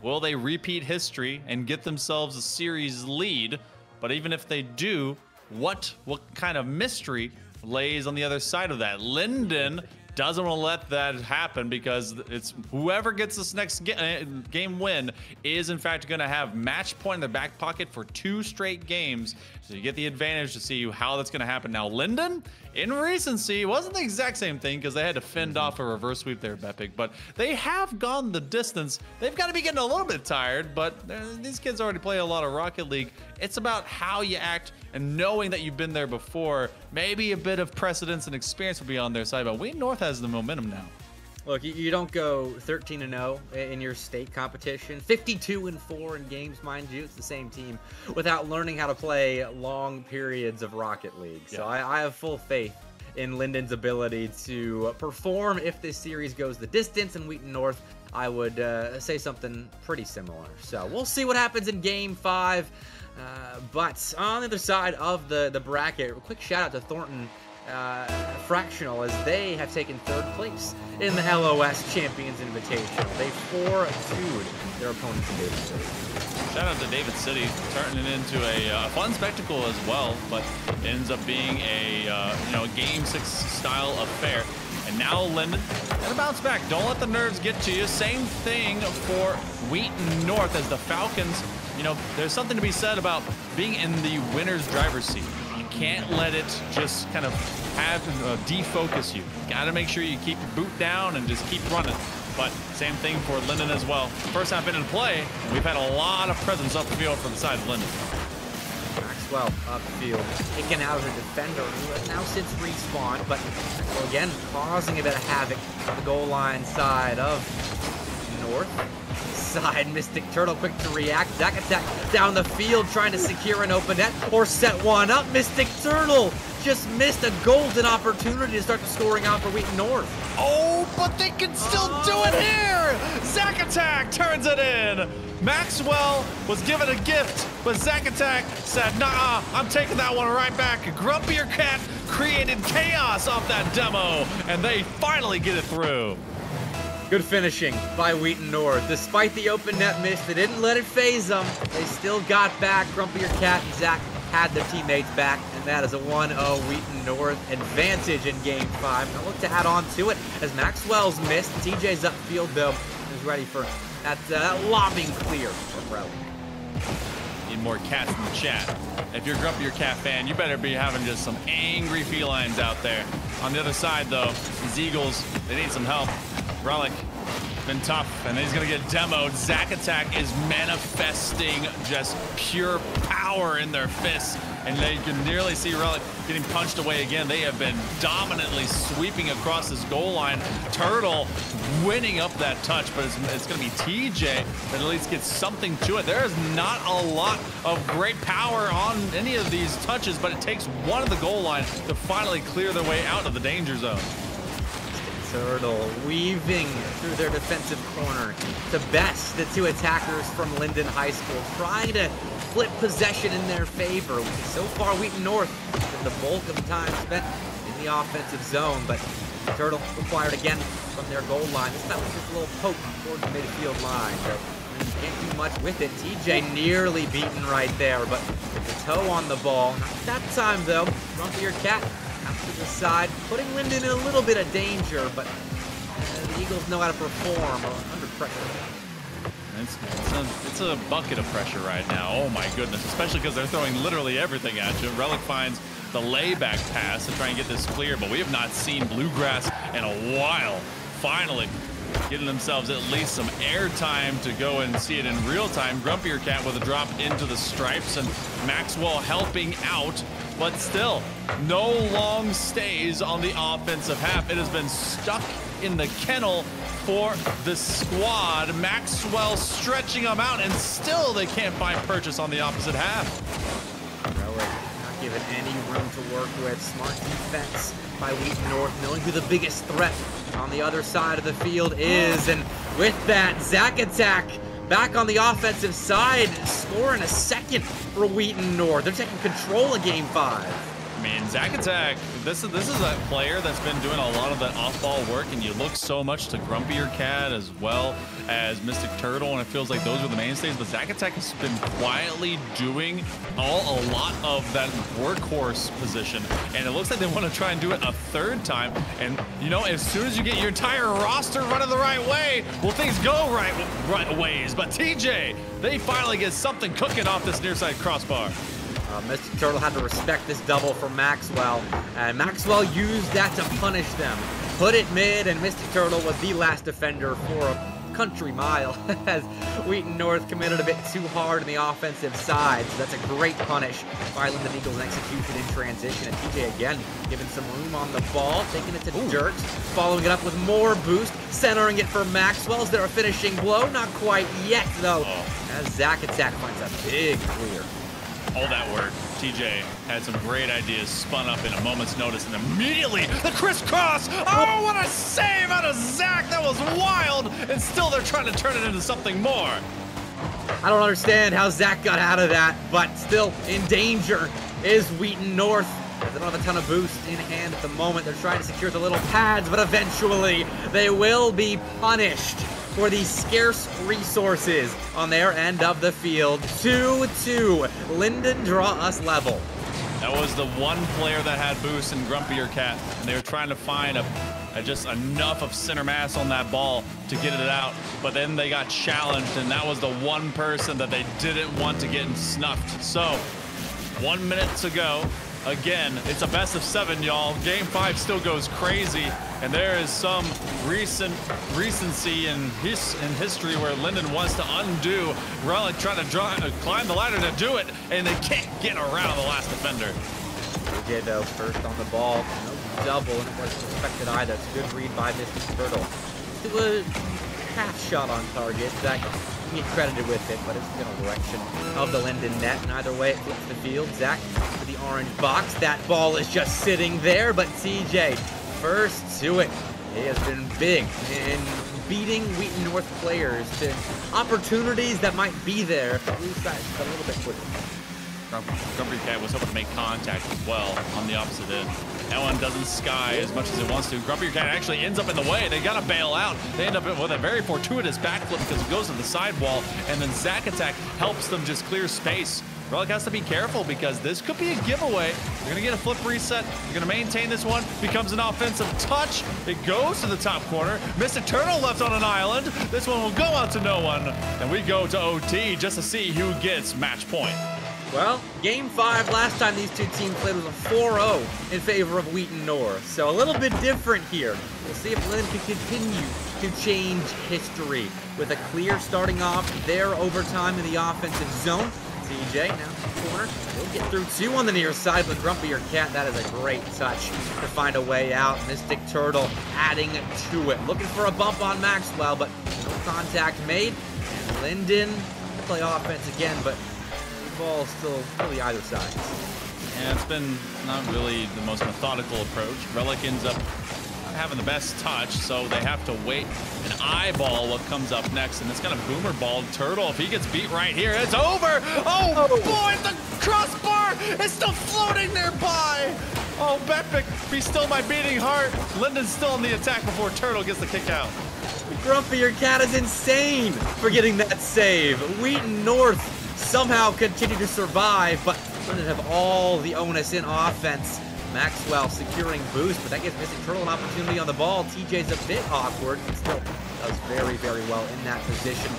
will they repeat history and get themselves a series lead? But even if they do, what kind of mystery lays on the other side of that? Linden doesn't want to let that happen, because it's whoever gets this next game win is in fact going to have match point in their back pocket for 2 straight games. So you get the advantage to see how that's going to happen. Now Linden, in recency, wasn't the exact same thing, because they had to fend off a reverse sweep there, Bepic, but they have gone the distance. They've got to be getting a little bit tired, but these kids already play a lot of Rocket League. It's about how you act and knowing that you've been there before. Maybe a bit of precedence and experience will be on their side, but Wheaton North has the momentum now. Look, you don't go 13-0 in your state competition, 52-4 in games, mind you. It's the same team, without learning how to play long periods of Rocket League. So yeah. I have full faith in Linden's ability to perform if this series goes the distance. And Wheaton North, I would say something pretty similar. So we'll see what happens in Game 5. But on the other side of the bracket, a quick shout out to Thornton Fractional, as they have taken 3rd place in the LOS Champions Invitational. They 4-2'd their opponents in David City. Shout out to David City, turning it into a fun spectacle as well, but ends up being a Game 6 style affair. And now Linden, gotta bounce back. Don't let the nerves get to you. Same thing for Wheaton North, as the Falcons, there's something to be said about being in the winner's driver's seat. You can't let it just kind of have defocus you. Gotta make sure you keep your boot down and just keep running. But same thing for Linden as well. First half been in play, and we've had a lot of presence up the field from the side of Linden. Maxwell upfield, taking out a defender who has now since respawned, but Maxwell again causing a bit of havoc on the goal line side of North. Side, Mystic Turtle quick to react. Zack attack down the field, trying to secure an open net or set one up. Mystic Turtle just missed a golden opportunity to start the scoring out for Wheaton North. Oh, but they can still do it here! Zack Attack turns it in! Maxwell was given a gift, but Zack Attack said, nah, I'm taking that one right back. Grumpier Cat created chaos off that demo, and they finally get it through. Good finishing by Wheaton North. Despite the open net miss, they didn't let it phase them. They still got back. Grumpier Cat and Zack had their teammates back, and that is a 1-0 Wheaton North advantage in Game 5. Now look to add on to it as Maxwell's missed. TJ's upfield, though, is ready for that lobbing clear for Relic. Need more cats in the chat. If you're a Grumpier Cat fan, you better be having just some angry felines out there. On the other side, though, these Eagles, they need some help. Relic, been tough, and he's gonna get demoed. Zack Attack is manifesting just pure power in their fists, and they can nearly see Relic getting punched away again. They have been dominantly sweeping across this goal line. Turtle winning up that touch, but it's gonna be TJ that at least gets something to it. There is not a lot of great power on any of these touches, but it takes one of the goal line to finally clear their way out of the danger zone. Turtle weaving through their defensive corner to best the two attackers from Linden High School, trying to flip possession in their favor. So far, Wheaton North with the bulk of the time spent in the offensive zone, but Turtle required again from their goal line. This time was just a little poke towards the midfield line, but you can't do much with it. TJ nearly beaten right there, but with the toe on the ball. Not that time, though. Grumpier Cat out to the side, putting Linden in a little bit of danger, but the Eagles know how to perform under pressure. It's a bucket of pressure right now. Oh my goodness, especially because they're throwing literally everything at you. Relic finds the layback pass to try and get this clear, but we have not seen Bluegrass in a while. Finally getting themselves at least some air time to go and see it in real time. Grumpier Cat with a drop into the stripes, and Maxwell helping out, but still no long stays on the offensive half. It has been stuck in the kennel for the squad. Maxwell stretching them out, and still they can't find purchase on the opposite half. Relic not given any room to work with. Smart defense by Wheaton North, knowing who the biggest threat on the other side of the field is. And with that, Zack Attack back on the offensive side, scoring a second for Wheaton North. They're taking control of Game 5. I mean, Zack Attack, this is a player that's been doing a lot of that off-ball work, and you look so much to Grumpier Cat as well as Mystic Turtle, and it feels like those are the mainstays, but Zack Attack has been quietly doing a lot of that workhorse position, and it looks like they want to try and do it a third time. And, you know, as soon as you get your entire roster running the right way, well, things go right ways. But TJ, they finally get something cooking off this near side crossbar. Mystic Turtle had to respect this double from Maxwell, and Maxwell used that to punish them. Put it mid, and Mystic Turtle was the last defender for a country mile as Wheaton North committed a bit too hard on the offensive side. So that's a great punish by Linden Eagles in execution in transition. And TJ again giving some room on the ball, taking it to Dirks, following it up with more boost, centering it for Maxwell. Is there a finishing blow? Not quite yet, though, as Zack Attack finds a big clear. All that work. TJ had some great ideas spun up in a moment's notice, and immediately the crisscross. Oh, what a save out of Zack. That was wild. And still they're trying to turn it into something more. I don't understand how Zack got out of that, but still in danger is Wheaton North. They don't have a ton of boost in hand at the moment. They're trying to secure the little pads, but eventually they will be punished for these scarce resources on their end of the field. 2-2. Linden draw us level. That was the one player that had boost in Grumpier Cat, and they were trying to find just enough of center mass on that ball to get it out, but then they got challenged, and that was the one person that they didn't want to get snuffed. So 1 minute to go. Again, it's a best of 7, y'all. Game 5 still goes crazy, and there is some recency in history where Linden wants to undo. Relic trying to climb the ladder to do it, and they can't get around the last defender. TJ though, first on the ball, no double, and it wasn't expected either. It's a good read by Mr. Turtle. It was half shot on target. Zach can get credited with it, but it's the general direction of the Linden net. And either way, it flips the field. Zach to the orange box. That ball is just sitting there, but TJ first to it. He has been big in beating Wheaton North players to opportunities that might be there if the blue side is a little bit quicker. Grumpy Cat was hoping to make contact as well on the opposite end. That one doesn't sky as much as it wants to. Grumpy Cat actually ends up in the way. They got to bail out. They end up with a very fortuitous backflip because it goes to the sidewall, and then Zack Attack helps them just clear space. Relic has to be careful because this could be a giveaway. They're going to get a flip reset. They're going to maintain this one. Becomes an offensive touch. It goes to the top corner. Mr. Turtle left on an island. This one will go out to no one. And we go to OT just to see who gets match point. Well, Game 5, last time these two teams played was a 4-0 in favor of Wheaton North. So a little bit different here. We'll see if Linden can continue to change history with a clear starting off their overtime in the offensive zone. TJ now in the corner. He'll get through 2 on the near side, but Grumpy or Cat, that is a great touch to find a way out. Mystic Turtle adding to it. Looking for a bump on Maxwell, but no contact made. And Linden to play offense again, but ball still really either side. Yeah, it's been not really the most methodical approach. Relic ends up not having the best touch, so they have to wait and eyeball what comes up next, and it's gonna boomer ball Turtle. If he gets beat right here, it's over. Oh boy, the crossbar is still floating nearby. Oh, Bepic, be still my beating heart. Linden's still in the attack before Turtle gets the kick out. Grumpy, your Cat is insane for getting that save. Wheaton North somehow continue to survive, but Linden have all the onus in offense. Maxwell securing boost, but that gives Mystic Turtle an opportunity on the ball. TJ's a bit awkward, but still does very, very well in that position.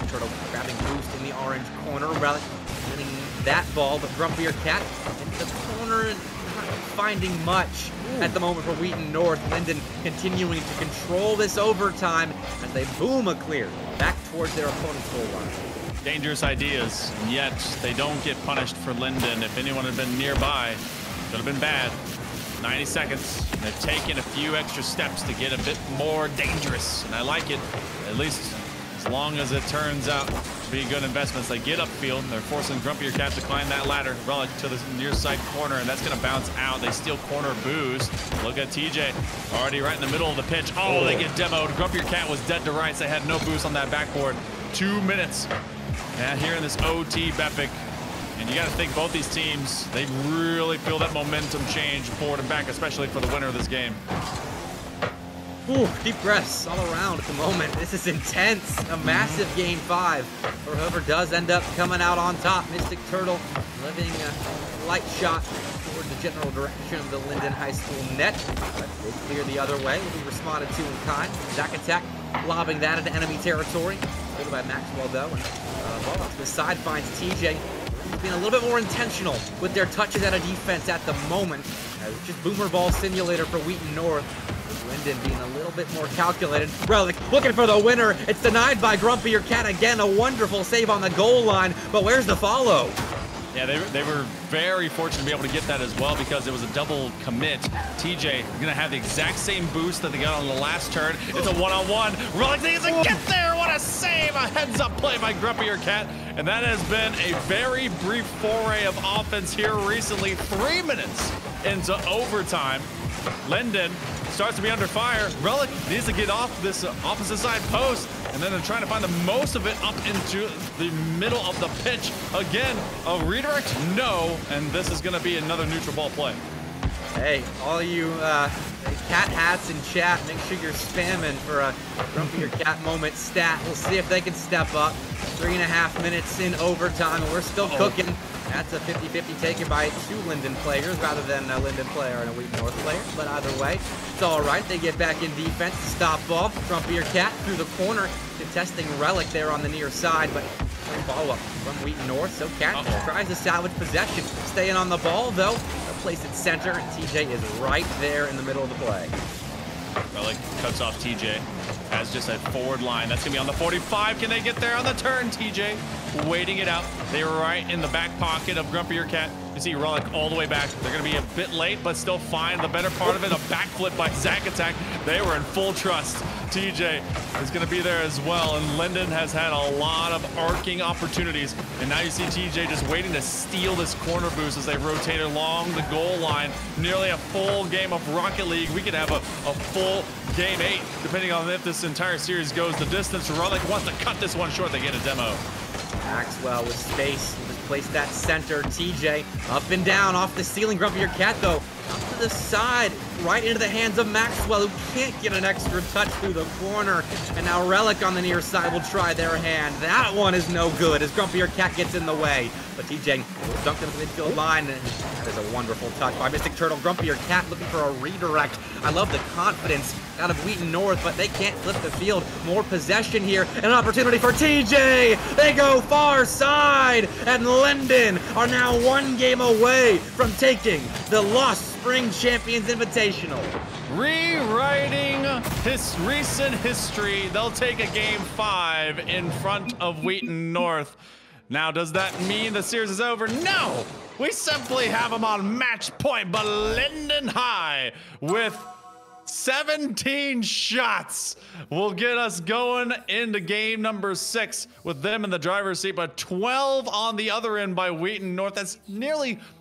Turtle grabbing boost in the orange corner. Relic winning that ball, but Grumpier Cat in the corner and not finding much at the moment for Wheaton North. Linden continuing to control this overtime as they boom a clear back towards their opponent's goal line. Dangerous ideas, and yet they don't get punished for Linden. If anyone had been nearby, it would have been bad. 90 seconds. They've taken a few extra steps to get a bit more dangerous, and I like it. At least as long as it turns out to be good investments. They get upfield. They're forcing Grumpier Cat to climb that ladder. Relic to the near side corner, and that's going to bounce out. They steal corner boost. Look at TJ, already right in the middle of the pitch. Oh, they get demoed. Grumpier Cat was dead to rights. They had no boost on that backboard. 2 minutes. Yeah, here in this OT, Bepic. And you got to think both these teams, they really feel that momentum change forward and back, especially for the winner of this game. Ooh, deep breaths all around at the moment. This is intense. A massive Game 5 for whoever does end up coming out on top. Mystic Turtle living a light shot toward the general direction of the Linden High School net. But they clear the other way. Will be responded to in kind. Zack Attack lobbing that into enemy territory. Good by Maxwell, though. And ball off to the side finds TJ. Being a little bit more intentional with their touches out of defense at the moment. It's just boomer ball simulator for Wheaton North. Linden being a little bit more calculated. Relic looking for the winner. It's denied by Grumpier Cat again. A wonderful save on the goal line. But where's the follow? Yeah, they were very fortunate to be able to get that as well because it was a double commit. TJ gonna have the exact same boost that they got on the last turn. It's a one-on-one. Relic doesn't get there. What a save! A heads-up play by Grumpier Cat. And that has been a very brief foray of offense here recently. 3 minutes into overtime. Linden starts to be under fire. Relic needs to get off this opposite side post, and then they're trying to find the most of it up into the middle of the pitch. Again, a redirect, no, and this is gonna be another neutral ball play. Hey, all you cat hats in chat, make sure you're spamming for a Grumpier Cat moment stat. We'll see if they can step up. 3.5 minutes in overtime, and we're still cooking. That's a 50-50 taken by 2 Linden players rather than a Linden player and a Wheaton North player. But either way, it's all right. They get back in defense to stop ball. Grumpier Cat through the corner, contesting Relic there on the near side, but follow-up from Wheaton North. So Cat tries to salvage possession. Staying on the ball, though. placed at center, and TJ is right there in the middle of the play. Relic cuts off TJ. Has just a forward line. That's going to be on the 45. Can they get there on the turn? TJ waiting it out. They were right in the back pocket of Grumpier Cat. You see Relic all the way back. They're going to be a bit late, but still fine. The better part of it, a backflip by Zack Attack. They were in full trust. TJ is going to be there as well, and Linden has had a lot of arcing opportunities. And now you see TJ just waiting to steal this corner boost as they rotate along the goal line. Nearly a full game of Rocket League. We could have a full game 8, depending on if this entire series goes the distance. Relic wants to cut this one short. They get a demo. Maxwell with space. He just placed that center. TJ up and down off the ceiling. Grumpier Cat, though, up to the side, right into the hands of Maxwell, who can't get an extra touch through the corner. And now Relic on the near side will try their hand. That one is no good as Grumpier Cat gets in the way. But TJ dunked into the midfield line, and that is a wonderful touch by Mystic Turtle. Grumpier Cat looking for a redirect. I love the confidence out of Wheaton North, but they can't flip the field. More possession here, and an opportunity for TJ. They go far side, and Linden are now one game away from taking the Lost Spring Champions Invitational. Rewriting his recent history, they'll take a game 5 in front of Wheaton North. Now, does that mean the series is over? No! We simply have them on match point, but Linden High with 17 shots will get us going into game number 6 with them in the driver's seat, but 12 on the other end by Wheaton North.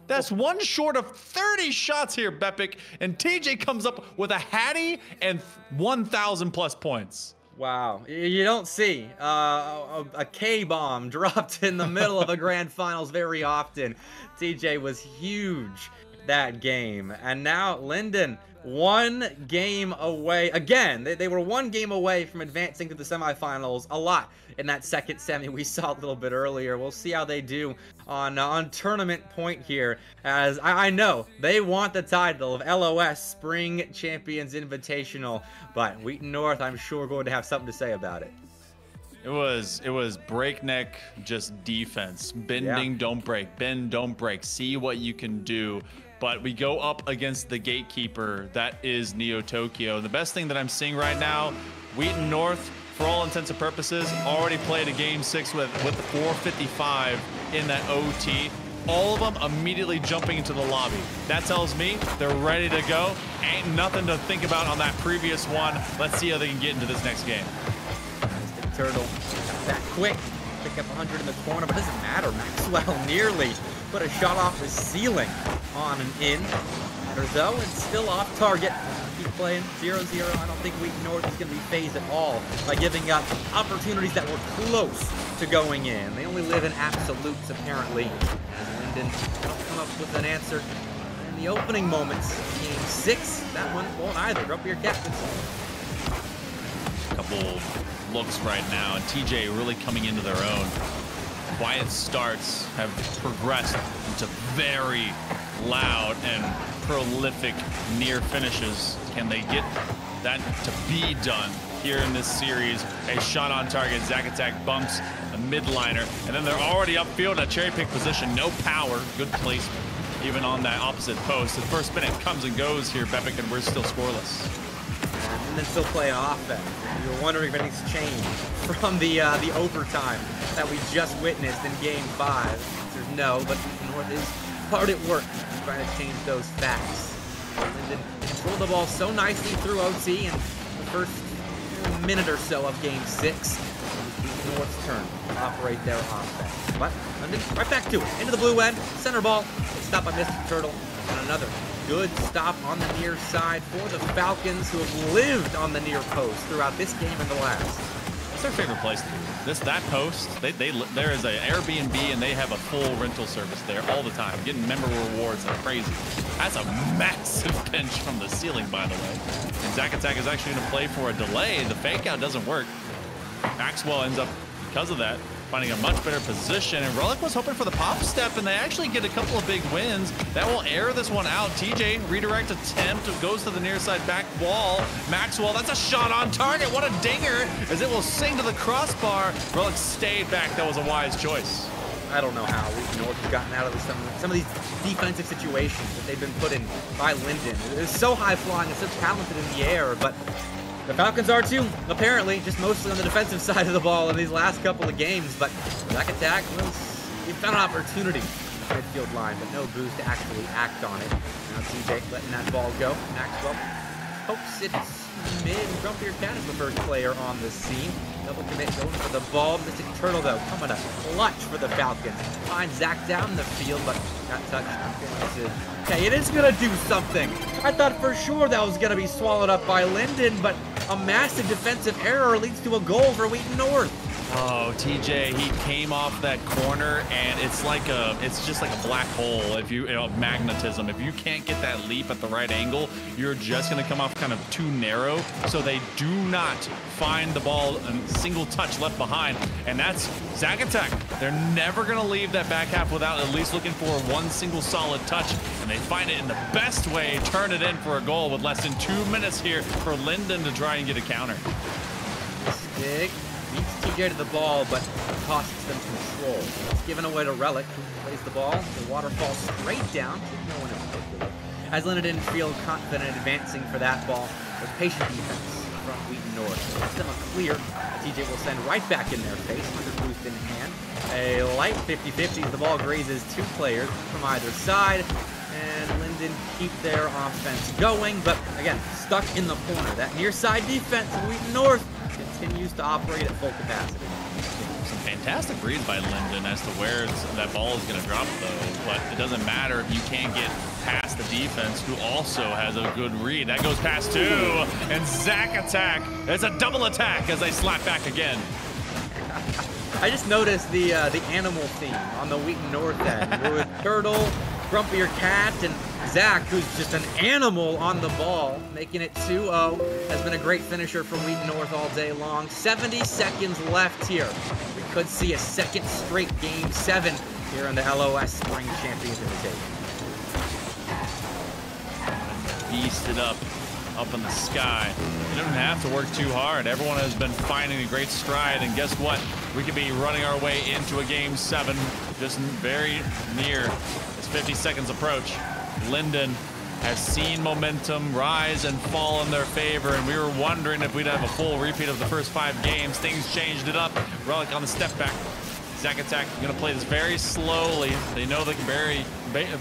That's one short of 30 shots here, Bepic, and TJ comes up with a Hattie and 1,000 plus points. Wow, you don't see a K-bomb dropped in the middle of a grand finals very often. TJ was huge that game, and now Linden one game away. Again, they were one game away from advancing to the semifinals. A lot in that second semi we saw a little bit earlier. We'll see how they do on tournament point here, as I know they want the title of LOS Spring Champions Invitational, but Wheaton North, I'm sure, going to have something to say about it. It was breakneck, just defense. Bending, don't break. Bend, don't break. See what you can do. But we go up against the gatekeeper, that is Neo Tokyo. The best thing that I'm seeing right now, Wheaton North, for all intents and purposes, already played a game 6 with the 455 in that OT. All of them immediately jumping into the lobby. That tells me they're ready to go. Ain't nothing to think about on that previous one. Let's see how they can get into this next game. Mystic Turtle, that quick. Pick up 100 in the corner, but it doesn't matter. Maxwell nearly put a shot off the ceiling on and in. Matters though, and still off target. Keep playing 0-0. I don't think Wheaton North is going to be phased at all by giving up opportunities that were close to going in. They only live in absolutes, apparently. As Linden don't come up with an answer in the opening moments. Game 6, that one won't either. Grumpier Cat. Couple looks right now, and TJ really coming into their own. Quiet starts have progressed into very loud and prolific near finishes. Can they get that to be done here in this series? A shot on target, Zack Attack bumps a midliner, and then they're already upfield in a cherry pick position. No power, good placement, even on that opposite post. The first minute comes and goes here, Bepic, and we're still scoreless. And then still playing offense. You were wondering if anything's changed from the overtime that we just witnessed in Game 5. The answer's no, but North is hard at work trying to change those facts. Linden controlled the ball so nicely through OT in the first minute or so of Game 6. It was North's turn to operate their offense. But Linden right back to it. Into the blue end, center ball, stopped by Mystic Turtle, and another good stop on the near side for the Falcons, who have lived on the near post throughout this game and the last. What's their favorite place to be? That post, there is an Airbnb, and they have a full rental service there all the time, getting member rewards like crazy. That's a massive bench from the ceiling, by the way. And Zack Attack is actually going to play for a delay. The fake out doesn't work. Maxwell ends up, because of that, finding a much better position, and Relic was hoping for the pop step, and they actually get a couple of big wins. That will air this one out. TJ, redirect attempt, goes to the near side back wall. Maxwell, that's a shot on target. What a dinger, as it will sing to the crossbar. Relic stayed back. That was a wise choice. I don't know how Wheaton North has gotten out of some of these defensive situations that they've been put in by Linden. They're so high flying and so talented in the air, but the Falcons are too, apparently, just mostly on the defensive side of the ball in these last couple of games. But that attack he found an opportunity midfield line, but no boost to actually act on it. Now TJ letting that ball go. Maxwell hopes it's mid. Grumpier Cat is the first player on the scene. Double commit going for the ball. Mystic Turtle, though, coming up clutch for the Falcons. Finds Zach down the field, but got touched. Okay, it is going to do something. I thought for sure that was going to be swallowed up by Linden, but a massive defensive error leads to a goal for Wheaton North. Oh, TJ, he came off that corner, and it's just like a black hole. If you know, magnetism. If you can't get that leap at the right angle, you're just going to come off kind of too narrow. So they do not find the ball a single touch left behind, and that's Zacatec. They're never going to leave that back half without at least looking for one single solid touch, and they find it in the best way, turn it in for a goal with less than 2 minutes here for Linden to try and get a counter. Stick. Beats TJ to the ball, but costs them control. It's given away to Relic, who plays the ball. The water falls straight down. No one in particular. As Linden didn't feel confident advancing for that ball, with patient defense from Wheaton North. Gets them a clear. TJ will send right back in their face. 100 boost in hand. A light 50-50 as the ball grazes two players from either side. And Linden keep their offense going, but again, stuck in the corner. That near side defense of Wheaton North continues to operate at full capacity. Some fantastic reads by Linden as to where that ball is going to drop, though. But it doesn't matter if you can't get past the defense, who also has a good read. That goes past two, and Zach attack. It's a double attack as they slap back again. I just noticed the animal theme on the Wheaton North end. We're with Turtle, Grumpier Cat, and Zach, who's just an animal on the ball, making it 2-0. Has been a great finisher for Wheaton North all day long. 70 seconds left here. We could see a second straight Game 7 here in the LOS Spring Champions Invitation. Beast it up in the sky. You don't have to work too hard. Everyone has been finding a great stride, and guess what? We could be running our way into a Game 7 just very near as 50 seconds approach. Linden has seen momentum rise and fall in their favor, and we were wondering if we'd have a full repeat of the first 5 games. Things changed it up. Relic on the step back. Zach attack going to play this very slowly. They know they can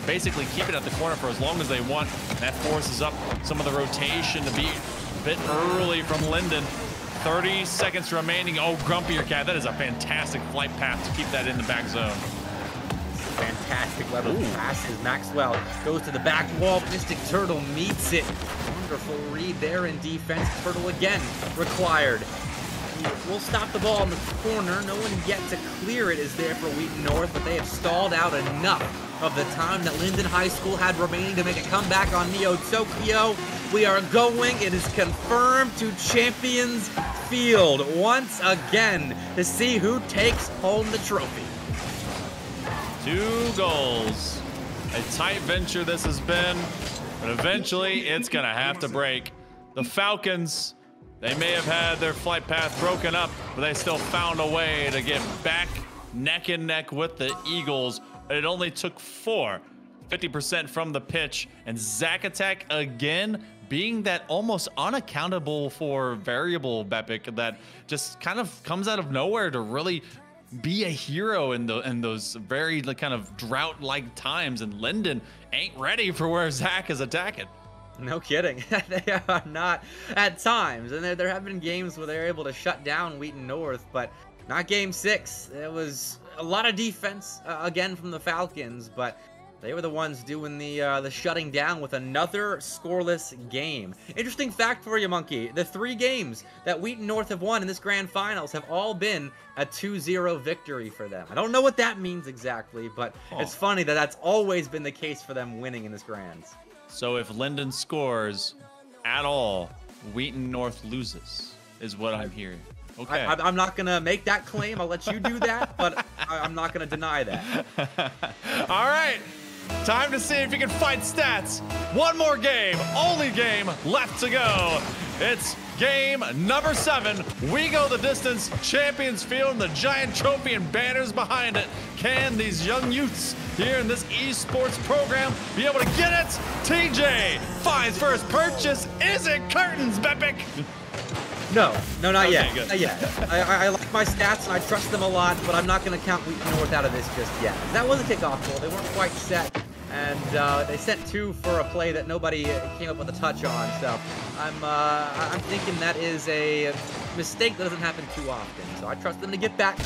basically keep it at the corner for as long as they want. And that forces up some of the rotation to be a bit early from Linden. 30 seconds remaining. Oh, Grumpier Cat. That is a fantastic flight path to keep that in the back zone. Fantastic level passes. Maxwell goes to the back wall. Mystic Turtle meets it. Wonderful read there in defense. Turtle again required. We'll stop the ball in the corner. No one yet to clear it is there for Wheaton North, but they have stalled out enough of the time that Linden High School had remaining to make a comeback on Neo Tokyo. We are going, it is confirmed, to Champions Field once again to see who takes home the trophy. 2 goals. A tight venture this has been, but eventually it's going to have to break. The Falcons, they may have had their flight path broken up, but they still found a way to get back neck and neck with the Eagles. It only took 4, 50% from the pitch, and Zacatec again being that almost unaccountable for variable Bepic that just kind of comes out of nowhere to really be a hero in those very kind of drought-like times, and Linden ain't ready for where Zach is attacking. No kidding. They are not at times, and there have been games where they're able to shut down Wheaton North, but not Game 6. It was a lot of defense again from the Falcons, but they were the ones doing the shutting down with another scoreless game. Interesting fact for you, Monkey. The 3 games that Wheaton North have won in this grand finals have all been a 2-0 victory for them. I don't know what that means exactly, but it's funny that that's always been the case for them winning in this grands. So if Linden scores at all, Wheaton North loses, is what I'm hearing. Okay. I'm not going to make that claim. I'll let you do that, but I'm not going to deny that. All right. Time to see if you can fight stats. One more game, only game left to go. It's Game number 7. We go the distance. Champions Field and the giant trophy and banners behind it. Can these young youths here in this esports program be able to get it? TJ finds first purchase. Is it curtains, Bepic? No, not yet. Good. Not yet. I like my stats and I trust them a lot, but I'm not going to count Wheaton North out of this just yet. That was a kickoff goal. They weren't quite set, and they sent 2 for a play that nobody came up with a touch on. So I'm thinking that is a mistake that doesn't happen too often. So I trust them to get back.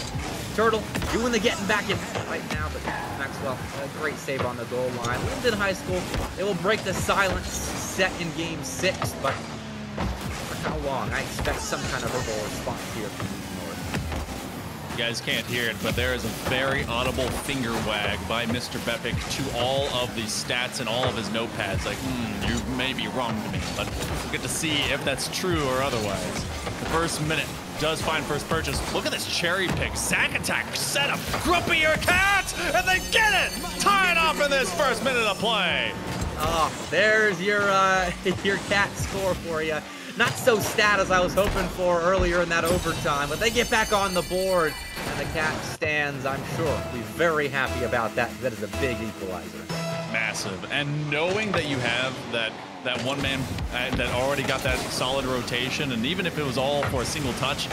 Turtle doing the getting back in right now, but Maxwell, a great save on the goal line. Linden High School, they will break the silence set in game 6, but how long? I expect some kind of verbal response here from North. You guys can't hear it, but there is a very audible finger wag by Mr. Bepic to all of the stats and all of his notepads. Like, you may be wrong to me, but we'll get to see if that's true or otherwise. The first minute does find first purchase. Look at this cherry pick. Zack attack set up. Grumpy your cat, and they get it! Tie it off in this first minute of play. Oh, there's your cat score for you. Not so stat as I was hoping for earlier in that overtime, but they get back on the board, and the cat stands, I'm sure, will be very happy about that. That is a big equalizer. Massive. And knowing that you have that one man that already got that solid rotation, and even if it was all for a single touch,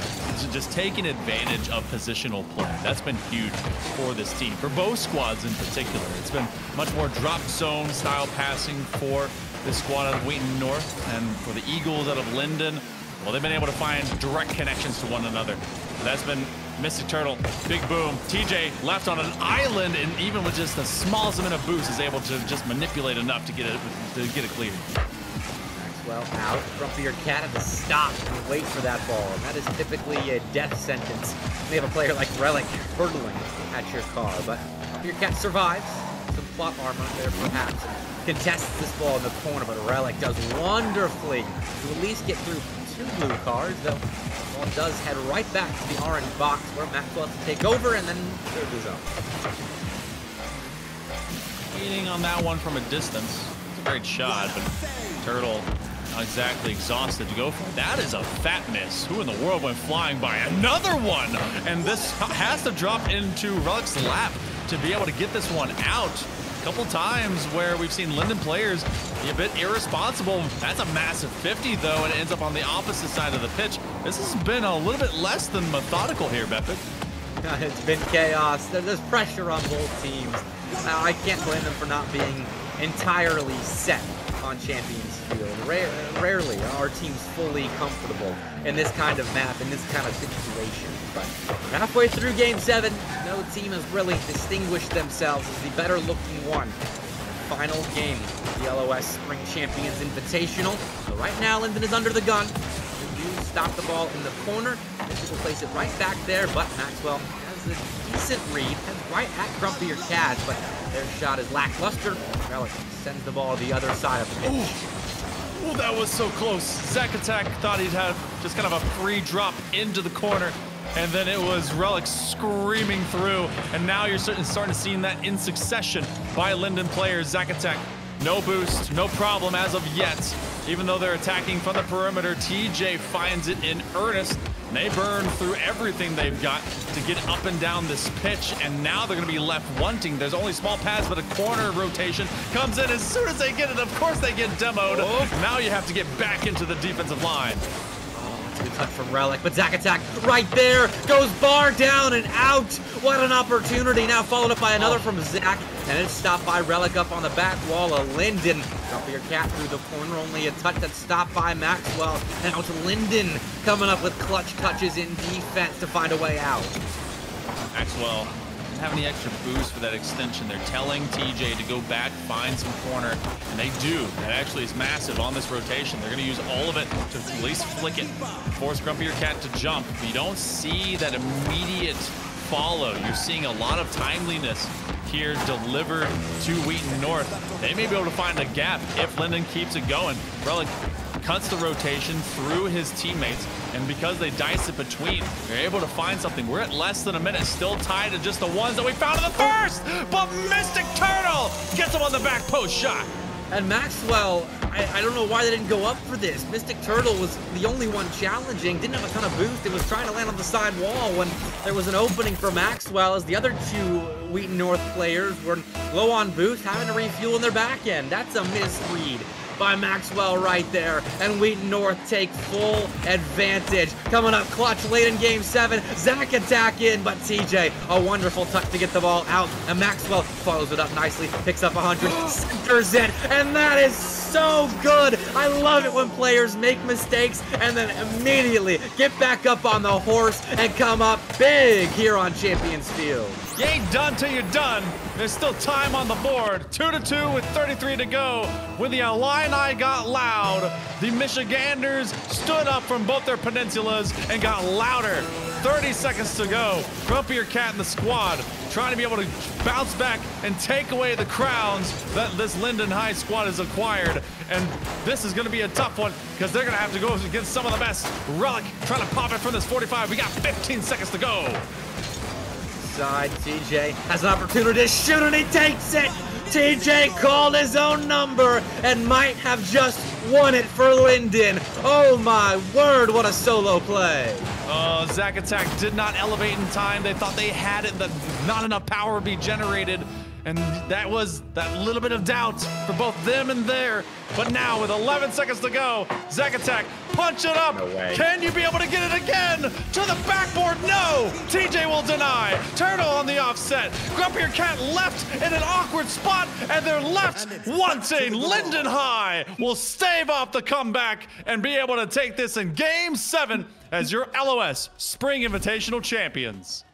just taking advantage of positional play. That's been huge for this team, for both squads in particular. It's been much more drop zone style passing for this squad out of Wheaton North, and for the Eagles out of Linden, well, they've been able to find direct connections to one another. That's been Mystic Turtle, big boom. TJ left on an island, and even with just the smallest amount of boost, is able to just manipulate enough to get it cleared. Maxwell out. Grumpier Cat had to stop and wait for that ball. And that is typically a death sentence. You have a player like Relic hurtling at your car, but Grumpier Cat survives. Some plot armor there, perhaps. Contests this ball in the corner, but Relic does wonderfully to at least get through 2 blue cards, though the ball does head right back to the orange box where Maxwell has to take over and then clear the zone. Eating on that one from a distance. It's a great shot, but Turtle not exactly exhausted to go for it. That is a fat miss. Who in the world went flying by? Another one! And this has to drop into Relic's lap to be able to get this one out. Couple times where we've seen Linden players be a bit irresponsible. That's a massive 50 though, and it ends up on the opposite side of the pitch. This has been a little bit less than methodical here, Bepic. It's been chaos. There's pressure on both teams. Now, I can't blame them for not being entirely set on Champions Field. Rarely are teams fully comfortable in this kind of map, in this kind of situation. But halfway through Game 7, no team has really distinguished themselves as the better-looking one. Final game, the LOS Spring Champions Invitational. So right now, Linden is under the gun. They do stop the ball in the corner. This will place it right back there, but Maxwell has a decent read. Heads right at Grumpier Cat, but their shot is lackluster. Relic sends the ball to the other side of the pitch. Oh, that was so close. Zack Attack thought he'd have just kind of a free drop into the corner, and then it was Relic screaming through, and now you're starting to see that in succession by Linden players. Zack Attack, no boost, no problem as of yet. Even though they're attacking from the perimeter, TJ finds it in earnest. And they burn through everything they've got to get up and down this pitch, and now they're going to be left wanting. There's only small pads, but a corner rotation comes in as soon as they get it. Of course they get demoed. Oh. Now you have to get back into the defensive line. Good touch from Relic, but Zack Attack right there goes bar down and out. What an opportunity! Now followed up by another from Zack, and it's stopped by Relic up on the back wall of Linden. Grumpier Cat through the corner, only a touch that's stopped by Maxwell. And now it's Linden coming up with clutch touches in defense to find a way out. Maxwell doesn't have any extra boost for that extension. They're telling TJ to go back, find some corner, and they do. That actually is massive on this rotation. They're going to use all of it to at least flick it, force Grumpier Cat to jump. But you don't see that immediate follow. You're seeing a lot of timeliness here delivered to Wheaton North. They may be able to find a gap if Linden keeps it going. Relic cuts the rotation through his teammates, and because they dice it between, they're able to find something. We're at less than a minute, still tied to just the ones that we found in the first, but Mystic Turtle gets him on the back post shot. And Maxwell, I don't know why they didn't go up for this. Mystic Turtle was the only one challenging, didn't have a ton of boost. It was trying to land on the side wall when there was an opening for Maxwell, as the other two Wheaton North players were low on boost, having to refuel in their back end. That's a misread by Maxwell right there, and Wheaton North take full advantage. Coming up clutch late in game 7, Zach attack in, but TJ, a wonderful tuck to get the ball out, and Maxwell follows it up nicely, picks up 100, centers it, and that is so good. I love it when players make mistakes and then immediately get back up on the horse and come up big here on Champions Field. You ain't done till you're done. There's still time on the board. 2-2 with 33 to go. When the Illini got loud, the Michiganders stood up from both their peninsulas and got louder. 30 seconds to go. Grumpier Cat and the squad trying to be able to bounce back and take away the crowns that this Linden High squad has acquired. And this is going to be a tough one because they're going to have to go against some of the best. Relic trying to pop it from this 45. We got 15 seconds to go. Side, TJ has an opportunity to shoot and he takes it. TJ called his own number and might have just won it for Linden. Oh my word, what a solo play. Zach Attack did not elevate in time. They thought they had it, that not enough power would be generated. And that was that little bit of doubt for both them and there. But now with 11 seconds to go, Zach Attack, punch it up. No way. Can you be able to get it again? To the backboard, no. TJ will deny. Turtle on the offset. Grumpier Cat left in an awkward spot, and they're left wanting. Linden High will stave off the comeback and be able to take this in game 7 as your LOS Spring Invitational champions.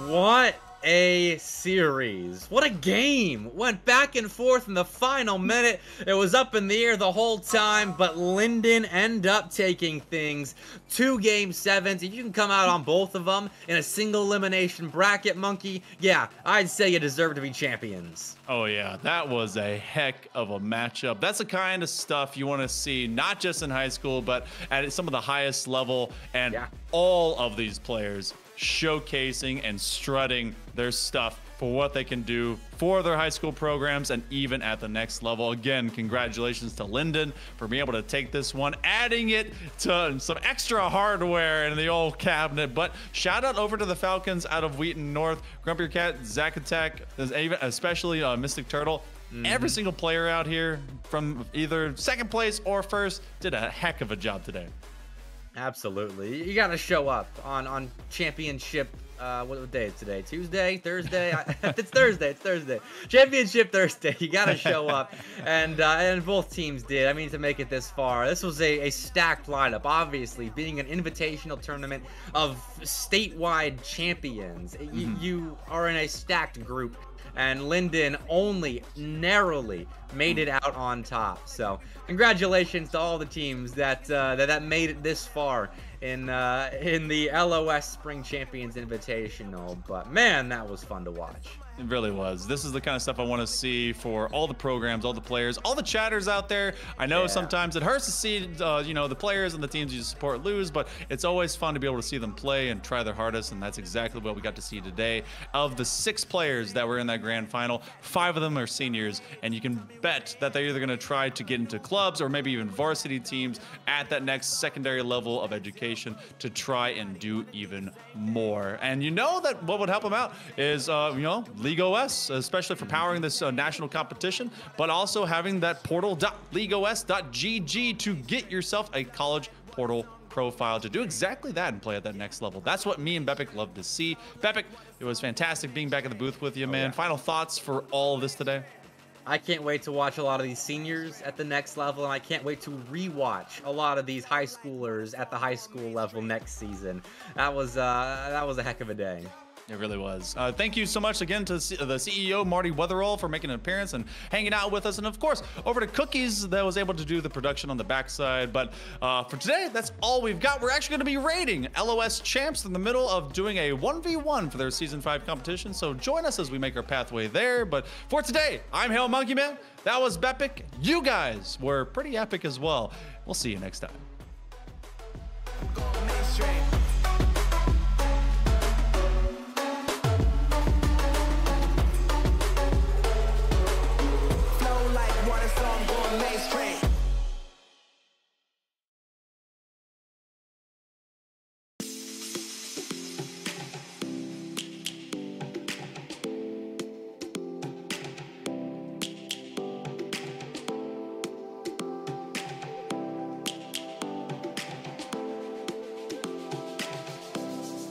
What a series. What a game. Went back and forth in the final minute. It was up in the air the whole time, but Linden end up taking things 2 game 7s. If you can come out on both of them in a single elimination bracket, Monkey, yeah, I'd say you deserve to be champions. Oh yeah, that was a heck of a matchup. That's the kind of stuff you want to see, not just in high school, but at some of the highest level, and all of these players showcasing and strutting their stuff for what they can do for their high school programs and even at the next level. Again, congratulations to Linden for being able to take this one, adding it to some extra hardware in the old cabinet. But shout out over to the Falcons out of Wheaton North, Grumpier Cat, Zach Attack, especially Mystic Turtle. Every single player out here from either second place or first did a heck of a job today. Absolutely. You got to show up on championship. What day is today? Tuesday? Thursday? It's Thursday. It's Thursday. Championship Thursday. You got to show up. And both teams did. I mean, to make it this far. This was a stacked lineup. Obviously, being an invitational tournament of statewide champions, you are in a stacked group. And Linden only narrowly made it out on top. So congratulations to all the teams that made it this far in the LOS Spring Champions Invitational. But man, that was fun to watch. It really was. This is the kind of stuff I want to see for all the programs, all the players, all the chatters out there. I know sometimes it hurts to see, the players and the teams you support lose, but it's always fun to be able to see them play and try their hardest, and that's exactly what we got to see today. Of the 6 players that were in that grand final, 5 of them are seniors, and you can bet that they're either going to try to get into clubs or maybe even varsity teams at that next secondary level of education to try and do even more. And you know that what would help them out is, League OS, especially for powering this national competition, but also having that portal.leagueos.gg to get yourself a college portal profile to do exactly that and play at that next level. That's what me and Bepic love to see. Bepic, it was fantastic being back at the booth with you, man. Final thoughts for all of this today? I can't wait to watch a lot of these seniors at the next level, and I can't wait to rewatch a lot of these high schoolers at the high school level next season. That was a heck of a day. It really was. Thank you so much again to the CEO, Marty Weatherall, for making an appearance and hanging out with us. And of course, over to Cookies that was able to do the production on the backside. But for today, that's all we've got. We're actually going to be rating LOS champs in the middle of doing a 1v1 for their Season 5 competition. So join us as we make our pathway there. But for today, I'm Hail Monkey Man. That was Bepic. You guys were pretty epic as well. We'll see you next time.